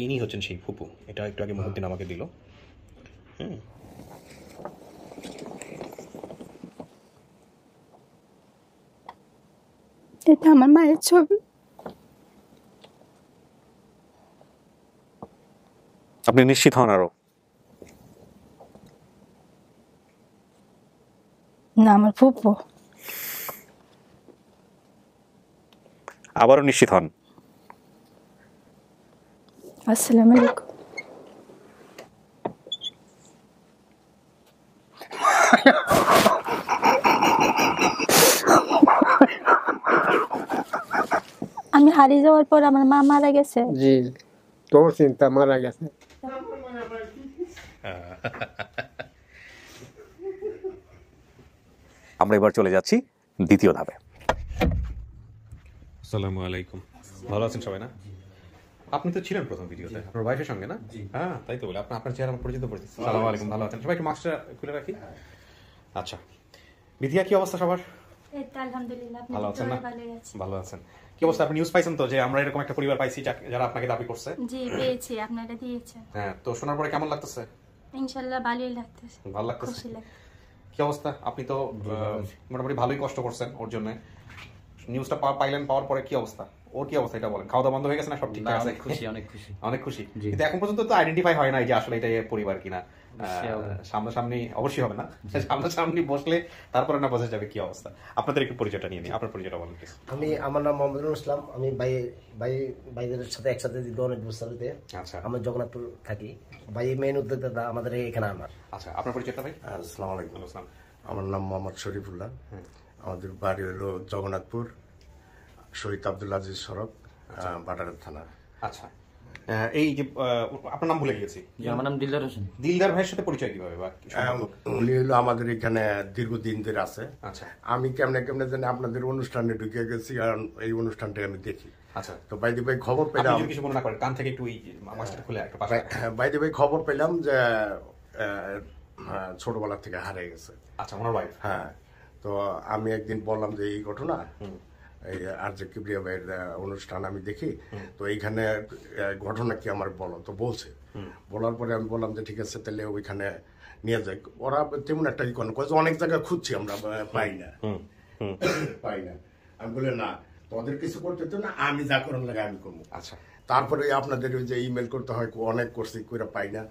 ইনি হচ্ছেন সেই ফুপু। এটা একটু আগে মুহূর্তে আমাকে দিল। এটা আমার মায়ের ছবি। আপনি নিশ্চিত হন আরো? না, আমার ফুপু। আবারও নিশ্চিত হন? আসসালামু আলাইকুম। আমি হারিয়ে যাওয়ার পর আমার মা মারা গেছে। জি, তোর চিন্তা মারা গেছে। আমরা এবার চলে যাচ্ছি দ্বিতীয় ধাপে। আসসালামু আলাইকুম, ভালো আছেন সবাই? না, আপনি তো ছিলেন প্রথম ভিডিওতে আপনার ওয়াইফের সঙ্গে, না? হ্যাঁ, তাই তো বলে আপনার চেহারা আমার পরিচিত পরিচিত। আসসালামু আলাইকুম, ভালো আছেন সবাই? একটু মাস্কটা খুলে রাখি। আচ্ছা, বিধিয়া, কি অবস্থা সবার? আলহামদুলিল্লাহ, ভালো আছেন না? ভালো আছেন। কি অবস্থা? আপনি নিউজ পাইছেন তো যে আমরা এরকম একটা পরিবার পাইছি যারা আপনাকে দাবি করছে? জি, পেয়েছি, আপনারা দিয়েছেন। হ্যাঁ, তো শোনার পরে কেমন লাগতেছে? ইনশাআল্লাহ ভালোই লাগতেছে। ভালো লাগতেছে? খুশি লাগছে। কি অবস্থা? আপনি তো মোটামুটি ভালোই কষ্ট করছেন ওর জন্য। নিউজটা পাওয়ার পরে কি অবস্থা? ওর কি অবস্থা এটা বলেন। খাওয়া দাওয়া বন্ধ হয়ে গেছে না? সব ঠিকঠাক আছে? খুশি, অনেক খুশি, অনেক খুশি। কিন্তু এখন পর্যন্ত তো আইডেন্টিফাই হয় নাই যে আসলে এটা পরিবার কিনা। সামনাসামনি অবশ্যই হবে না, সামনাসামনি বসলে তারপরে না বোঝা যাবে কি অবস্থা। আপনাদের একটু পরিচয়টা নিয়ে নিই, আপনার পরিচয়টা বলেন। আমার নাম মোহাম্মদুল ইসলাম। আমি ভাইদের সাথে একসাথে অনেক বছর। আচ্ছা, আমরা জগন্নাথপুর থাকি। ভাই মেইন উদ্যোক্তা আমাদের এখানে আমার। আচ্ছা, আপনার পরিচয়টা ভাই? আসসালামু আলাইকুম। আমার নাম মোহাম্মদ শরীফুল্লাহ। আমাদের বাড়ি হলো জগন্নাথপুর, শহীদ আব্দুল আজিজ সড়ক, বাটারের থানা। আচ্ছা, এই যে আপনার নাম ভুলে গেছি। আমার নাম দিলদার হোসেন। দিলদার ভাইয়ের সাথে পরিচয় কিভাবে? উনি হলো আমাদের এখানে দীর্ঘদিন ধরে আছে। আচ্ছা, আমি কেমনে জানি আপনাদের অনুষ্ঠানে ঢুকে গেছি, কারণ এই অনুষ্ঠানটা আমি দেখি। আচ্ছা, তো বাইদি ভাই খবর পেলাম, কিছু মনে না করেন, কান থেকে একটু মাস্কটা খুলে একটা পাশে। বাইদি ভাই খবর পেলাম যে ছোটবেলা থেকে হারিয়ে গেছে। আচ্ছা, ওনার ওয়াইফ। হ্যাঁ, তো আমি একদিন বললাম যে এই ঘটনা, এই আর যে কিবরিয়া ভাইয়ের অনুষ্ঠান আমি দেখি, তো এইখানে ঘটনা কি আমার বলো। তো বলছে, বলার পরে আমি বললাম যে ঠিক আছে, তাহলে ওইখানে নিয়ে যাই। ওরা তেমন একটা ই করে, অনেক জায়গায় খুঁজছি আমরা, পাই না। আমি বলি না, তোদের কিছু করতে তো না, আমি যা করার লাগে আমি করবো। আচ্ছা, তারপরে আপনাদের ওই যে ইমেল করতে হয়, অনেক করছি, করে পাই না।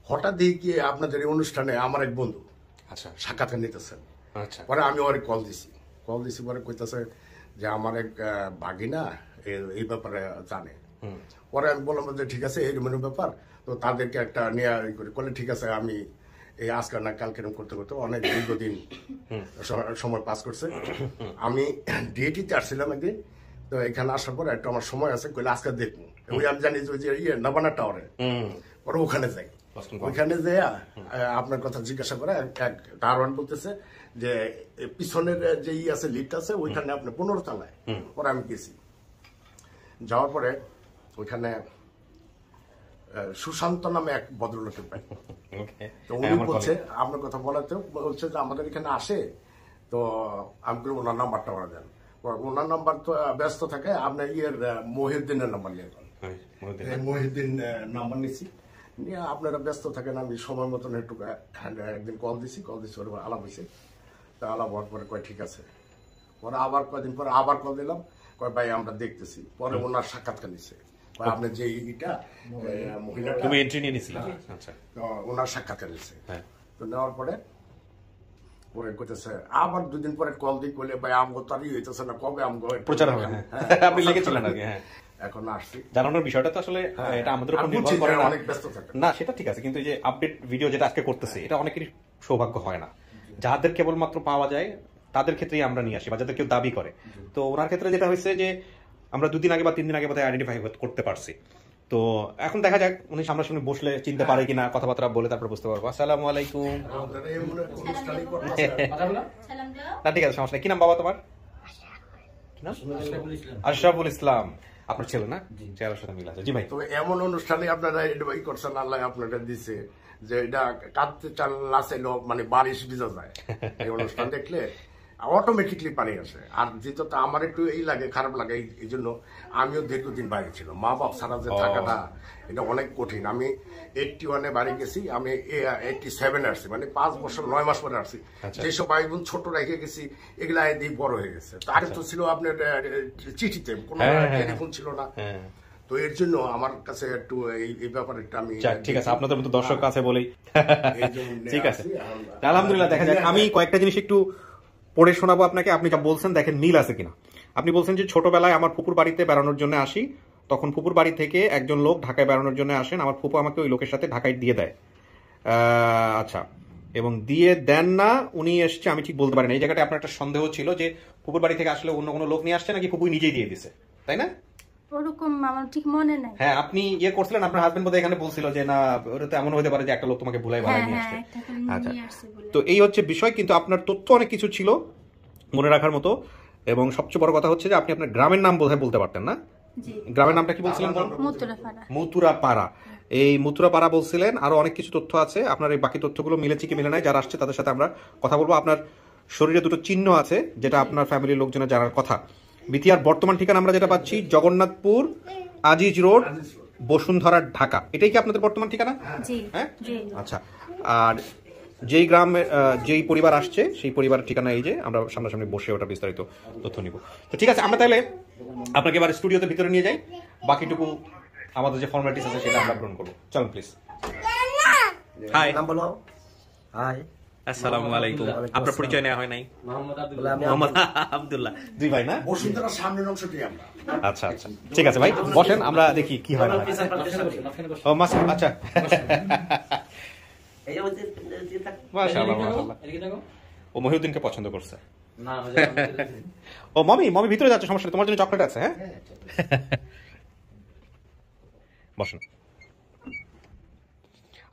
হঠাৎ দেখি আপনাদের এই অনুষ্ঠানে আমার এক বন্ধু আচ্ছা সাক্ষাৎকার নিতেছেন। আচ্ছা, পরে আমি ওরে কল দিছি, পরে কইতেছে যে আমার এক ভাগিনা এই ব্যাপারে জানে। পরে আমি বললাম যে ঠিক আছে, এই রকমের ব্যাপার, তো তাদেরকে একটা নিয়ে করলে ঠিক আছে। আমি এই আজকাল না কালকে করতে করতে অনেক দীর্ঘদিন সময় পাস করছে। আমি ডিএটিতে আসছিলাম একদিন, তো এখানে আসার পরে একটা আমার সময় আছে, কইলে আজকে দেখবো। ওই আমি জানি যে নবানা টাওয়ারে, পরে ওখানে যাই। ওইখানে যে আপনার কথা জিজ্ঞাসা করে এক দারোয়ান বলতেছে যে পিছনের যে আছে লিফট আছে ওইখানে আপনি 15 তলায়। পরে আমি গেছি, যাওয়ার পরে ওইখানে সুশান্ত নামে এক ভদ্রলোকের পাই। তো উনি বলছে, আপনার কথা বলাতে বলছে যে আমাদের এখানে আসে, তো আমি বলি ওনার নাম্বারটা ওরা দেন। ওনার নাম্বার তো ব্যস্ত থাকে, আপনার মহিউদ্দিনের নাম্বার নিয়ে মহিউদ্দিন নাম্বার নিচ্ছি নিয়ে, আপনারা ব্যস্ত থাকেন, আমি সময় মতন একটু একদিন কল দিছি ওর আলাপ হয়েছে। তা আলাপ হওয়ার পরে কয় ঠিক আছে। পরে আবার কয়েকদিন পরে আবার কল দিলাম, কয় ভাই আমরা দেখতেছি। পরে ওনার সাক্ষাৎকার নিচ্ছে, আপনার যে মহিলাটা তুমি এন্ট্রি নিয়ে নিছিলা। আচ্ছা, ওনার সাক্ষাৎকার নিচ্ছে। তো নেওয়ার পরে পরে কইতেছে, আবার 2 দিন পরে কল দিই, কইলে ভাই আমগো তারই হইতেছে না, কবে আমগো প্রচার হবে। আপনি লেগেছিলেন আগে। হ্যাঁ, এখন আসছি। জানানোর বিষয়টা তো আসলে এটা আমাদের উপর নির্ভর করে না, অনেক ব্যস্ত থাকে না, সেটা ঠিক আছে। কিন্তু এই যে আপডেট ভিডিও যেটা আজকে করতেছি, এটা অনেকেরই সৌভাগ্য হয় না। যাদের কেবলমাত্র পাওয়া যায় তাদের ক্ষেত্রেই আমরা নিয়ে আসি, বা যাদের কেউ দাবি করে। তো ওনার ক্ষেত্রে যেটা হয়েছে যে আমরা 2 দিন আগে বা 3 দিন আগে বোধহয় আইডেন্টিফাই করতে পারছি। তো এখন দেখা যাক উনি সামনাসামনি বসলে চিনতে পারে কিনা, কথাবার্তা বলে তারপর বুঝতে পারবো। আসসালামু আলাইকুম। না, ঠিক আছে, সমস্যা নেই। কি নাম বাবা তোমার? আশরাফুল ইসলাম। আপনার ছেলে না? চেহারার সাথে মিল আছে। জি ভাই। তো এমন অনুষ্ঠানে আপনারা এডভাইস করছেন, আল্লাহ আপনারা দিছে যে এটা কাঁদতে চাল নাচেলো, মানে বারিশ ভিজা যায়। এই অনুষ্ঠান দেখলে অটোমেটিকলি পানি আসে। আর যেহেতু আমার একটু এই লাগে, খারাপ লাগে, এই জন্য আমিও দীর্ঘদিন বাইরে ছিল। মা বাপ ছাড়া যে থাকাটা এটা অনেক কঠিন। আমি 81-এ বাড়ি গেছি, আমি 87-এ আসছি, মানে 5 বছর 9 মাস পরে আসছি। যেসব ভাই বোন ছোট রেখে গেছি এগুলা দিয়ে বড় হয়ে গেছে। তো আরে তো ছিল আপনার চিঠিতে, কোনো টেলিফোন ছিল না। তো এর জন্য আমার কাছে একটু এই ব্যাপারে একটু আমি ঠিক আছে, আপনাদের মতো দর্শক আছে বলেই ঠিক আছে, আলহামদুলিল্লাহ। দেখা যাক, আমি কয়েকটা জিনিস একটু পড়ে শোনাবো আপনাকে, আপনি যা বলছেন দেখেন মিল আছে কিনা। আপনি বলছেন যে ছোটবেলায় আমার ফুপুর বাড়িতে বেড়ানোর জন্য আসি, তখন ফুপুর বাড়ি থেকে একজন লোক ঢাকায় বেড়ানোর জন্য আসেন, আমার ফুপু আমাকে ওই লোকের সাথে ঢাকায় দিয়ে দেয়। আচ্ছা, এবং দিয়ে দেন না, উনি এসছে, আমি ঠিক বলতে পারি না। এই জায়গাটা আপনার একটা সন্দেহ ছিল যে ফুপুর বাড়ি থেকে আসলে অন্য কোনো লোক নিয়ে আসছে নাকি ফুপুই নিজেই দিয়ে দিছে, তাই না? ওরকম আমার ঠিক মনে নাই। হ্যাঁ, আপনি ইয়ে করছিলেন, আপনার হাজবেন্ড বোধহয় এখানে বলছিল যে না, ওটা তো এমন হতে পারে যে একটা লোক তোমাকে ভুলাই ভাড়ায় নিয়ে আসছে। আচ্ছা, তো এই হচ্ছে বিষয়। কিন্তু আপনার তথ্য অনেক কিছু ছিল মনে রাখার মতো, এবং সবচেয়ে বড় কথা হচ্ছে যে আপনি আপনার গ্রামের নাম বোধহয় বলতে পারতেন না। গ্রামের নামটা কি বলছিলেন? মুতুরাপাড়া। এই মুতুরাপাড়া বলছিলেন। আরো অনেক কিছু তথ্য আছে। আপনার এই বাকি তথ্যগুলো মিলেছে কি মিলে নাই, যারা আসছে তাদের সাথে আমরা কথা বলবো। আপনার শরীরে দুটো চিহ্ন আছে, যেটা আপনার ফ্যামিলির লোকজনের জানার কথা। বিটিআর বর্তমান ঠিকানা আমরা যেটা পাচ্ছি, জগন্নাথপুর আজিজ রোড, বসুন্ধরা, ঢাকা। এটাই কি আপনাদের বর্তমান ঠিকানা? হ্যাঁ, আচ্ছা। আর যেই গ্রামে যেই পরিবার আসছে সেই পরিবারের ঠিকানা এই যে, আমরা সামনাসামনি বসে ওটা বিস্তারিত তথ্য নিব। তো ঠিক আছে, আমরা তাহলে আপনাকে এবার স্টুডিওতে ভিতরে নিয়ে যাই, বাকিটুকু আমাদের যে ফর্মালিটিস আছে সেটা আমরা পূরণ করবো। চলুন প্লিজ। হাই, নাম বলো। হাই, আসসালামু আলাইকুম। আপনার পরিচয় নেওয়া হয় নাই? মোহাম্মদ আব্দুল্লাহ। দুই ভাই না? বসুন্ধরার সামনের অংশটি আমরা। আচ্ছা আচ্ছা, ঠিক আছে ভাই, বসেন, আমরা দেখি কি হয় না। ও মাস, আচ্ছা। মাশাআল্লাহ মাশাআল্লাহ। ও মহিউদ্দিনকে পছন্দ করছে। ও মমি ভিতরে যাচ্ছে, সমস্যা নেই, তোমার জন্য চকলেট আছে। হ্যাঁ, বসেন।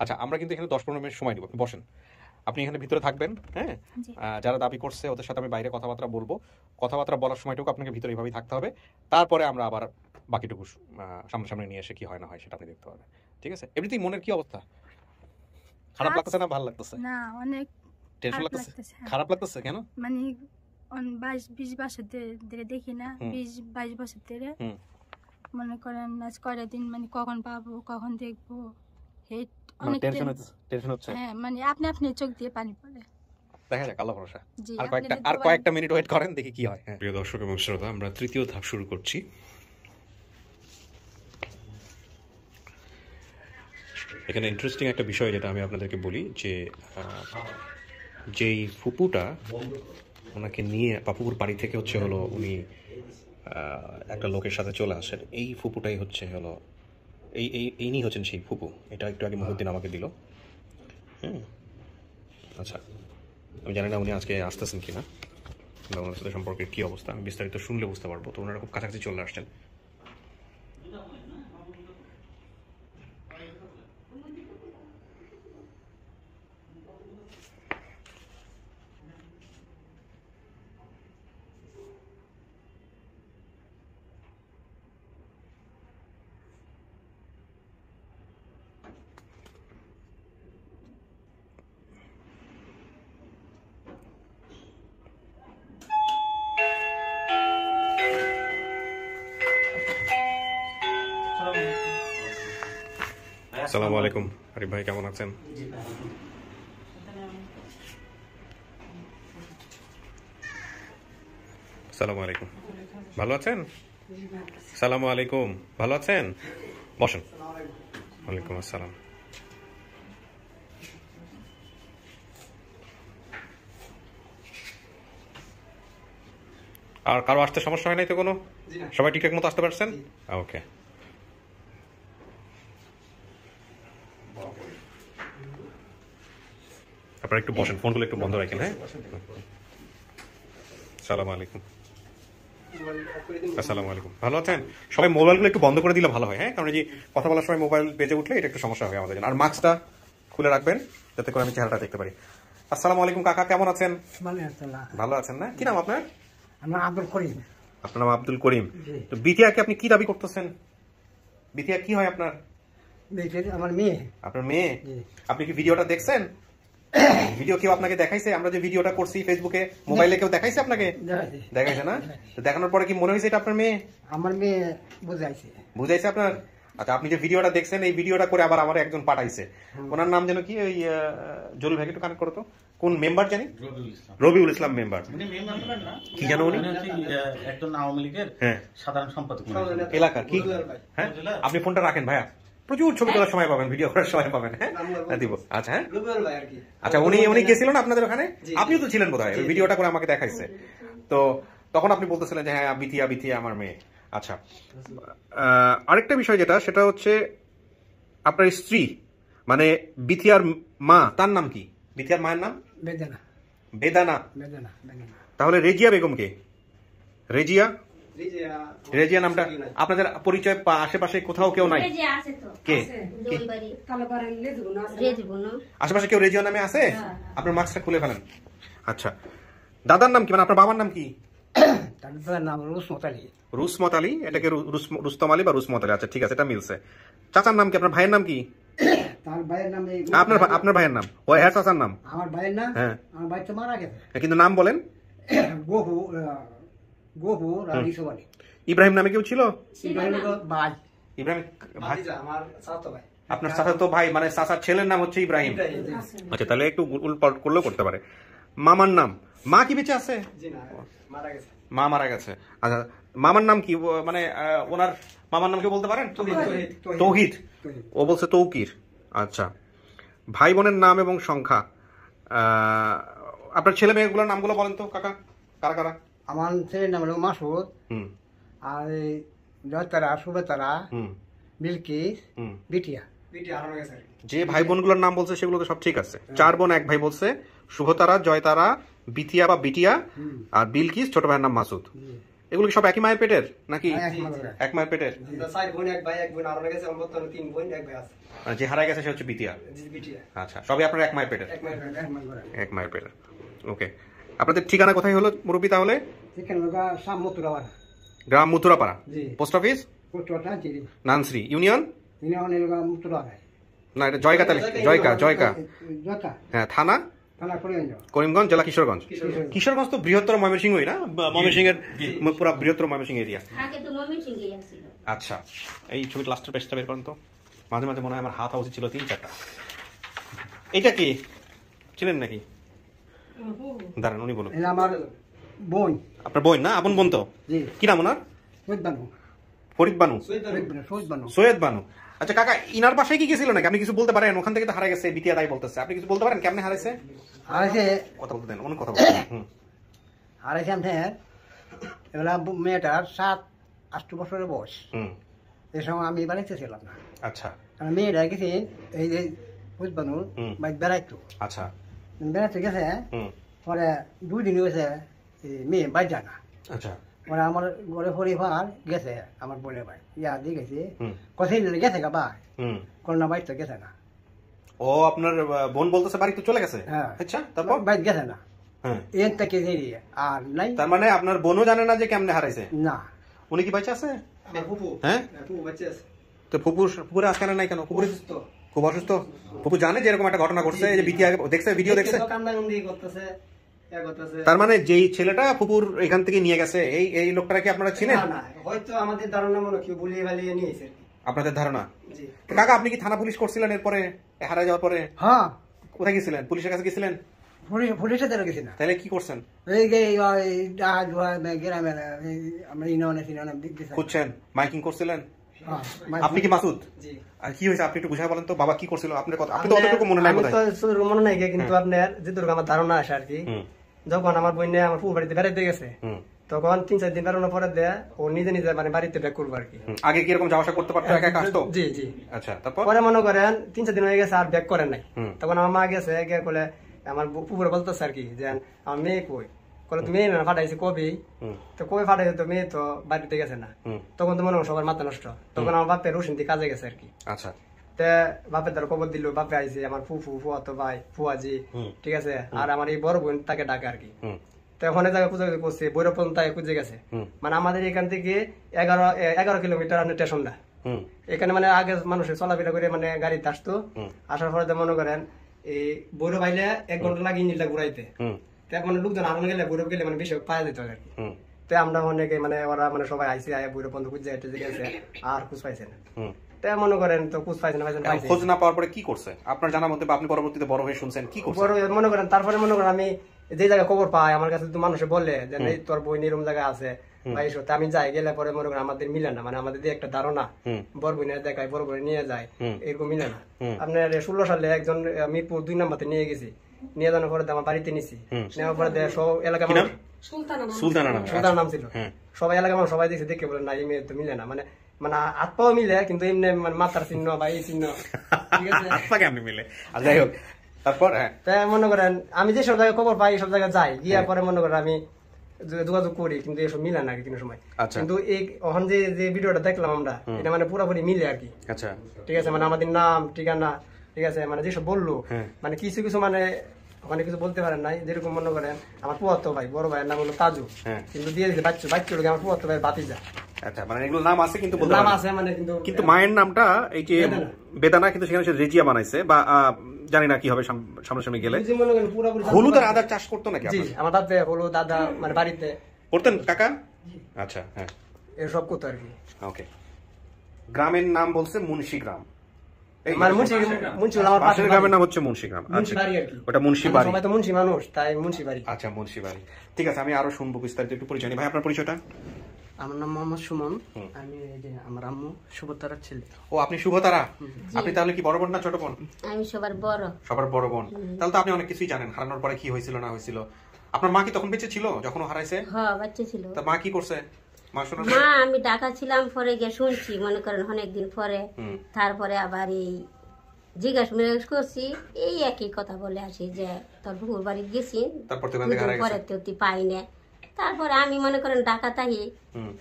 আচ্ছা, আমরা কিন্তু এখানে 10-15 মিনিট সময় দিব, আপনি বসেন। আপনি এখানে ভিতরে থাকবেন। হ্যাঁ, যারা দাবি করছে ওদের সাথে আমি বাইরে কথাবার্তা বলবো। কথাবার্তা বলার সময়টুকু আপনাকে ভিতরে এইভাবেই থাকতে হবে। তারপরে আমরা আবার বাকিটুকু সামনাসামনি নিয়ে এসে কি হয় না হয় সেটা আপনি দেখতে পাবেন। ঠিক আছে? এমনিতেই মনের কি অবস্থা? খারাপ লাগতেছে না ভালো লাগতেছে? না, অনেক টেনশন লাগতেছে। খারাপ লাগতেছে কেন? মানে 22 বছর ধরে দেখি না, 20-22 বছর ধরে মনে করেন আজ কয়টা দিন মানে কখন পাবো কখন দেখবো, অনেক টেনশন হচ্ছে। হ্যাঁ, মানে আপনি চোখ দিয়ে পানি পড়ে। দেখা যাক, আল্লাহ ভরসা। আর কয়েকটা মিনিট ওয়েট করেন, দেখি কি হয়। প্রিয় দর্শক এবং শ্রোতা, আমরা তৃতীয় ধাপ শুরু করছি। এখানে ইন্টারেস্টিং একটা বিষয় যেটা আমি আপনাদেরকে বলি, যে যেই ফুপুটা ওনাকে নিয়ে বাপুপুর বাড়ি থেকে হচ্ছে হলো উনি একটা লোকের সাথে চলে আসেন, এই ফুপুটাই হচ্ছে হলো ইনি হচ্ছেন সেই ফুপু। এটা একটু আগে মহিউদ্দিন আমাকে দিল। আচ্ছা, আমি জানি না উনি আজকে আসতেছেন কিনা, ওনার সাথে সম্পর্কের কী অবস্থা আমি বিস্তারিত শুনলে বুঝতে পারবো। তো ওনারা খুব কাছাকাছি চলে আসছেন। আসসালামু আলাইকুম আরিফ ভাই, কেমন আছেন? আসসালামু আলাইকুম, ভালো আছেন? আসসালামু আলাইকুম, ভালো আছেন? বসেন। ওয়ালাইকুম আসসালাম। আর কারো আসতে সমস্যা হয় নাই তো কোনো? সবাই ঠিকঠাক মতো আসতে পারছেন? ওকে। আপনারা একটু বসেন, ফোনগুলো একটু বন্ধ রাখেন। হ্যাঁ, আসসালামু আলাইকুম। আসসালামু আলাইকুম, ভালো আছেন? সবাই মোবাইলগুলো একটু বন্ধ করে দিলে ভালো হয়। হ্যাঁ, কারণ এই যে কথা বলার সময় মোবাইল বেজে উঠলে এটা একটু সমস্যা হবে আমাদের জন্য। আর মাস্কটা খুলে রাখবেন যাতে করে আমি চেহারাটা দেখতে পারি। আসসালামু আলাইকুম কাকা, কেমন আছেন? ভালো আছেন না? কি নাম আপনার? আব্দুল করিম। আপনার নাম আব্দুল করিম। তো বিটিআকে আপনি কি দাবি করতেছেন? বিটিআ কি হয় আপনার? আমার মেয়ে। আপনার মেয়ে? আপনি কি ভিডিওটা দেখছেন? ভিডিও কেউ আপনাকে দেখাইছে? আমরা যে ভিডিওটা করছি ফেসবুকে, মোবাইলে কেউ দেখাইছে আপনাকে? দেখাইছে না? তো দেখানোর পরে কি মনে হয়েছে এটা আপনার মেয়ে? আমার মেয়ে বুঝাইছে। বুঝাইছে আপনার? আচ্ছা, আপনি যে ভিডিওটা দেখছেন, এই ভিডিওটা করে আবার আমার একজন পাঠাইছে, ওনার নাম যেন কি, ওই জলিল ভাই একটু কানেক্ট করো তো, কোন মেম্বার জানি? রবিউল ইসলাম মেম্বার। কি জানো উনি? একজন আওয়ামী লীগের সাধারণ সম্পাদক এলাকার। কি? হ্যাঁ, আপনি ফোনটা রাখেন ভাইয়া, প্রচুর ছবি তোলার সময় পাবেন, ভিডিও করার সময় পাবেন। হ্যাঁ দিব। আচ্ছা, হ্যাঁ আচ্ছা, উনি গেছিল না আপনাদের ওখানে? আপনিও তো ছিলেন বোধহয়, ভিডিওটা করে আমাকে দেখাইছে। তো তখন আপনি বলতেছিলেন যে হ্যাঁ বিথিয়া আমার মেয়ে। আচ্ছা, আরেকটা বিষয় যেটা, সেটা হচ্ছে আপনার স্ত্রী মানে বিথিয়ার মা, তার নাম কি? বিথিয়ার মায়ের নাম বেদানা। বেদানা। বেদানা। তাহলে রেজিয়া বেগম কে? রেজিয়া নামটা আপনাদের পরিচয় আশেপাশে কোথাও কেউ নাই? কে? আশেপাশে কেউ রেজিয়া নামে আছে? আপনার মাস্কটা খুলে ফেলেন। আচ্ছা, দাদার নাম কি, মানে আপনার বাবার নাম কি? নাম রুসমত আলী। রুসমত আলী, এটাকে রুস্তম আলী বা রুসমত আলী। আচ্ছা ঠিক আছে, এটা মিলছে। চাচার নাম কি? আপনার ভাইয়ের নাম কি? তার ভাইয়ের নাম আপনার ভাইয়ের নাম? ও হ্যাঁ, চাচার নাম? আমার ভাইয়ের নাম? হ্যাঁ, আমার ভাই তো মারা গেছে। কিন্তু নাম বলেন। গফুর আর ইসুফ আলী। ইব্রাহিম নামে কেউ ছিল? ইব্রাহিম ভাই। ইব্রাহিম ভাই, আমার চাচাতো ভাই। আপনার চাচাতো ভাই, মানে চাচার ছেলের নাম হচ্ছে ইব্রাহিম। আচ্ছা, তাহলে একটু উল্পাট করলেও করতে পারে। মামার নাম? মা কি বেঁচে আছে? মা মারা গেছে। আচ্ছা, মামার নাম কি, মানে ওনার মামার নাম কি বলতে পারেন? তৌহিদ। ও বলছে তৌকির। আচ্ছা, ভাই বোনের নাম এবং সংখ্যা, আপনার ছেলে মেয়েগুলোর নামগুলো বলেন তো কাকা, কারা কারা? আমার ছেলের নাম হলো মাসুদ, আর জয়তারা, সুবেতারা, বিলকিস, বিটিয়া। যে ভাই বোনগুলোর নাম বলছে সেগুলো তো সব ঠিক আছে। 4 বোন 1 ভাই বলছে, শুভতারা, জয়তারা, বিথিয়া বা বিটিয়া, আর বিলকিস, ছোট ভাইয়ের নাম মাসুদ। এগুলো কি সব একই মায়ের পেটের নাকি? এক মায়ের পেটের। যে হারাই গেছে সে হচ্ছে বিটিয়া। আচ্ছা, সবই আপনার এক মায়ের পেটের? এক মায়ের পেটের। ওকে, আপনাদের ঠিকানা কোথায় হলো মুরব্বী তাহলে? গ্রাম মথুরাপাড়া। পোস্ট অফিস নানশ্রী, ইউনিয়ন না, এটা জয়কা। হ্যাঁ, থানা করিমগঞ্জ, জেলা কিশোরগঞ্জ। কিশোরগঞ্জ তো বৃহত্তর ময়মনসিংহই না? ময়মনসিংহের পুরো বৃহত্তর ময়মনসিংহ এরিয়া। আচ্ছা, এই ছবির লাস্টের পেজটা বের করেন তো। মাঝে মাঝে মনে হয় আমার হাত উচিত ছিল 3-4টা। এটা কি ছিলেন নাকি? দাঁড়ান, উনি বলুন। আমার বোন। আপনার বোন না? আপন বোন তো? কি নাম ওনার? ফরিদ বানু। সৈয়দ বানু। আচ্ছা কাকা, ইনার বাসায় কি গেছিল নাকি? আপনি কিছু বলতে পারেন? ওখান থেকে তো হারা গেছে, বিটিয়া তাই বলতেছে। আপনি কিছু বলতে পারেন কেমনে হারাইছে? কথা বলতে দেন, অন্য কথা বলুন। হারাইছে এবার মেয়েটার 7-8 বছরের বয়স। এই সময় আমি বাড়িতে ছিলাম না। আচ্ছা, মেয়েটা গেছে এই যে ফুটবানুর বাইক বেড়াইতো। আচ্ছা, বেড়াইতে গেছে, পরে 2 দিন হয়েছে মেয়ে বাইক যায় না। আচ্ছা, মানে আমার ঘরে পরিবার গেছে, আমার বোনের ভাই ইয়া দিয়ে গেছে, কোথায় গেছে গা ভাই, করোনা বাইক তো গেছে না। ও আপনার বোন বলতেছে বাড়ি তো চলে গেছে? আচ্ছা, তারপর বাইক গেছে না। এর থেকে আর নাই। তার মানে আপনার বোনও জানে না যে কেমনে হারাইছে? না। উনি কি বাচ্চা আছে? হ্যাঁ, তো ফুপুরে আজকাল নাই কেন? ফুপুরে খুব অসুস্থ। ফুপু জানে যে এরকম একটা ঘটনা ঘটছে, যে বিটিয়া দেখছে, ভিডিও দেখছে? তার মানে যেই ছেলেটা ফুপুর এখান থেকে নিয়ে গেছে, এই লোকটাকে আপনারা চিনেন? হয়তো আমাদের ধারণা, মনে কেউ বলিয়ে বালিয়ে নিয়েছে। আপনাদের ধারণা? কাকা, আপনি কি থানা পুলিশ করছিলেন এরপরে হারা যাওয়ার পরে? হ্যাঁ। কোথায় গেছিলেন? পুলিশের কাছে গেছিলেন? পুলিশের দ্বারা গেছি না। তাহলে কি করছেন? খুঁজছেন, মাইকিং করছিলেন? আপনি কি মাসুদ? আর কি হয়েছে আপনি একটু বুঝাই বলেন তো। বাবা কি করছিল? আপনার কথা আপনি তো অতটুকু মনে নাই বোধহয়। মনে নাই, কিন্তু আপনার যেটুকু আমার ধারণা আসে আর কি, যখন আমার বোন আমার ফুল বাড়িতে বেড়াইতে গেছে, তখন 3-4 দিন বেড়ানোর পরে দেয়া ও নিজে নিজে মানে বাড়িতে ব্যাক করবো আর কি। আগে কিরকম যাওয়া আসা করতে পারতো? একা একা আসতো? জি জি। আচ্ছা, তারপর পরে মনে করেন 3-4 দিন হয়ে গেছে আর ব্যাক করেন নাই। তখন আমার মা গেছে, গিয়ে বলে আমার পুকুরে বলতেছে আর কি যে আমার মেয়ে কই, বলে তুমি না ফাটাইছি কবি, তো কবে ফাটাইছে তো মেয়ে তো বাড়িতে গেছে না। তখন তো মনে হয় সবার মাথা নষ্ট। তখন আমার বাপের রোশনটি কাজে গেছে আর কি। আচ্ছা, বাপের দ্বারা খবর দিল, বাপে আইছে, আমার ফুফু, ফুয়াতো ভাই, ফুয়াজি, ঠিক আছে, আর আমার এই বড় বোন তাকে ডাকে আর কি। তো ওখানে জায়গায় খুঁজে করছে, বৈরব পর্যন্ত তাকে খুঁজে গেছে। মানে আমাদের এখান থেকে 11 কিলোমিটার স্টেশনটা। এখানে মানে আগে মানুষের চলাফেরা করে মানে গাড়িতে আসতো, আসার পরে মনে করেন এই বৈরব আইলে 1 ঘন্টা লাগে ইঞ্জিনটা ঘুরাইতে তার মানে লোকজন আরো গেলে বৈরব গেলে মানে বেশি পাওয়া যেত আর কি। তো আমরা অনেকে মানে ওরা মানে সবাই আইসি আয় বৈরব বন্ধ খুঁজে গেছে আর খোঁজ পাইছে না। তাই মনে করেন তো খোঁজ পাইছে না খোঁজ না পাওয়ার পরে কি করছে আপনার জানা মতে বা আপনি পরবর্তীতে বড় হয়ে শুনছেন কি করছে? বড় মনে করেন তারপরে মনে করেন আমি যে জায়গায় খবর পাই আমার কাছে তো মানুষে বলে যে তোর বই নিরম জায়গায় আছে বা এইসব, আমি যাই গেলে পরে মনে করেন আমাদের মিলে না, মানে আমাদের দিয়ে একটা ধারণা বড় বই নিয়ে দেখায় বড় বই নিয়ে যায় এরকম মিলে না। আপনার 16 সালে একজন মিরপুর 2 নম্বরে নিয়ে গেছি, নিয়ে যাওয়ার পরে আমার বাড়িতে নিছি, নেওয়ার পরে সব এলাকা সুলতানা নাম ছিল, সবাই এলাকা মানুষ সবাই দেখছে, দেখে বলে না এই মেয়ে তো মিলে না, মানে মানে হাত পাও মিলে কিন্তু এমনি মানে মাথার চিহ্ন বা এই চিহ্ন মিলে। যাই হোক তারপর তাই মনে করেন আমি যে সব জায়গায় খবর পাই সব জায়গায় যাই গিয়া পরে মনে করেন আমি যোগাযোগ করি কিন্তু এসব মিলে না কোনো সময়। কিন্তু এই এখন যে ভিডিওটা দেখলাম আমরা এটা মানে পুরোপুরি মিলে আর কি। আচ্ছা ঠিক আছে, মানে আমাদের নাম ঠিকানা ঠিক আছে, মানে যেসব বললো মানে কিছু কিছু মানে ওখানে কিছু বলতে পারেন নাই, যেরকম মনে করেন আমার পুয়াতো ভাই বড় ভাইয়ের নাম হলো তাজু, কিন্তু দিয়ে দিয়েছে বাচ্চা লোক আমার পুয়াতো ভাই বাতিজা। আচ্ছা মানে এগুলো নাম আছে কিন্তু নাম আছে মানে কিন্তু মায়ের নামটা এই যে বেদানা, কিন্তু সেখানে সে রেজিয়া বানাইছে বা জানি না কি হবে সামনাসামনি গেলে। হলুদ আর আদার চাষ করতো নাকি? আমার দাদা হলুদ দাদা মানে বাড়িতে করতেন কাকা। আচ্ছা হ্যাঁ এসব করতো আর কি। ওকে, গ্রামের নাম বলছে মুন্সি গ্রাম, গ্রামের নাম হচ্ছে মুন্সি গ্রাম। ওটা মুন্সি বাড়ি, সবাই তো মুন্সি মানুষ তাই মুন্সি বাড়ি। আচ্ছা মুন্সি বাড়ি, ঠিক আছে আমি আরো শুনবো বিস্তারিত, একটু পরিচয় নিই। ভাই আপনার পরিচয়টা? আমার নাম মোহাম্মদ সুমন, আমি এই যে আমার আম্মু শুভতারার ছেলে। ও আপনি শুভতারা, আপনি তাহলে কি বড় বোন না ছোট বোন? আমি সবার বড়। সবার বড় বোন, তাহলে তো আপনি অনেক কিছুই জানেন, হারানোর পরে কি হয়েছিল না হয়েছিল। আপনার মা কি তখন বেঁচে ছিল যখন হারাইছে? হ্যাঁ বাচ্চা ছিল। তা মা কি করছে? মা আমি ঢাকা ছিলাম, পরে গিয়ে শুনছি মনে করেন অনেকদিন পরে, তারপরে আবার এই জিজ্ঞাসা করছি এই একই কথা বলে আসি যে তোর বুকুর বাড়ি গেছি, পরে তো পাই না। তারপরে আমি মনে করেন ঢাকা তাই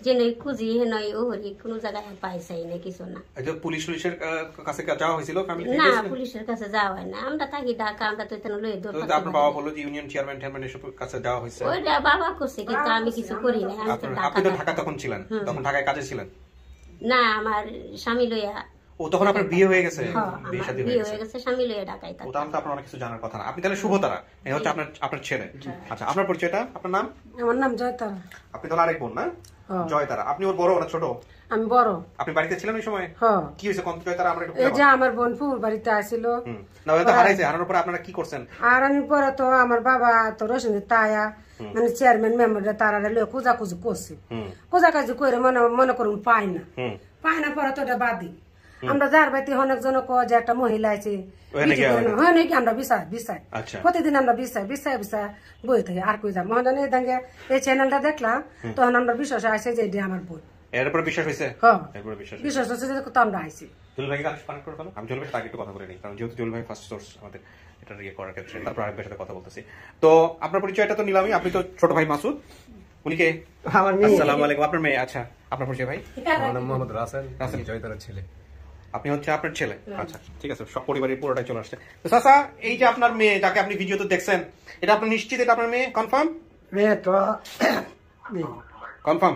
যে খুঁজি নয় ওহরি কোন জায়গায় পাইছাই না কিছু না। পুলিশের কাছে যাওয়া হয়েছিল? না পুলিশের কাছে যাওয়া হয় না, আমরা থাকি ঢাকা, আমরা তো এখানে লয়ে দৌড়। আপনার বাবা বললো যে ইউনিয়ন চেয়ারম্যান টেয়ারম্যান এসব কাছে যাওয়া হয়েছে? ওইটা বাবা করছে কিন্তু আমি কিছু করি না। আপনি তো ঢাকা তখন ছিলেন, তখন ঢাকায় কাজে ছিলেন? না আমার স্বামী লইয়া। ও তখন আপনার বিয়ে হয়ে গেছে? বিয়ে হয়ে গেছে, স্বামী লইয়া ঢাকায় থাকে। তাহলে তো আপনার অনেক কিছু জানার কথা না। আপনি তাহলে শুভতারা, এই হচ্ছে আপনার ছেলে। আচ্ছা আপনার পরিচয়টা? আপনার নাম? আমার নাম জয়তারা। আপনি তাহলে আরেক বোন না? জয়তারা। আপনি ওর বড় না ছোট? আমি বড়। আপনি বাড়িতে ছিলেন ওই সময়? কি হয়েছে কোন জয়তারা? আমরা এই যে আমার বোন পুর বাড়িতে আসিল, না ওটা হারাইছে, হারানোর পরে আপনারা কি করছেন? হারানোর পরে তো আমার বাবা তো রসিন তায়া মানে চেয়ারম্যান মেম্বার তারা খোঁজাখুঁজি করছে, খোঁজাখুঁজি করে মনে করুন পাই না পরে তো এটা বাদি আমরা যার বাড়িতে অনেকজন যে একটা মহিলা আছে হয় নাকি আমরা বিচার প্রতিদিন আমরা বিচার বই থাকি আর কই যাবো দেখে এই চ্যানেলটা দেখলাম তখন আমরা বিশ্বাস আসে যে এটা আমার বই। এরপর বিশ্বাস হয়েছে? বিশ্বাস হচ্ছে যে তো আমরা আইছি। জুয়েল ভাইকে কানেক্ট করে ফেলো, আমি জুয়েল ভাইয়ের সাথে একটু কথা বলে নিই, কারণ যেহেতু জুয়েল ভাই ফার্স্ট সোর্স আমাদের এটা ইয়ে করার ক্ষেত্রে, তারপর আরেকবার সাথে কথা বলতেছি। তো আপনার পরিচয়টা তো নিলামই, আপনি তো ছোট ভাই মাসুদ, উনি কে? আমার মেয়ে। আসসালামু আলাইকুম। আপনার মেয়ে? আচ্ছা আপনার পরিচয় ভাই? আমার নাম মোহাম্মদ রাসেল, রাসেল জয়তারার ছেলে। আপনি হচ্ছে আপনার ছেলে? আচ্ছা ঠিক আছে, সব পরিবারের পুরোটাই চলে আসছে। তো চাচা এই যে আপনার মেয়ে যাকে আপনি ভিডিওতে দেখছেন, এটা আপনি নিশ্চিত এটা আপনার মেয়ে? কনফার্ম? মেয়ে তো কনফার্ম?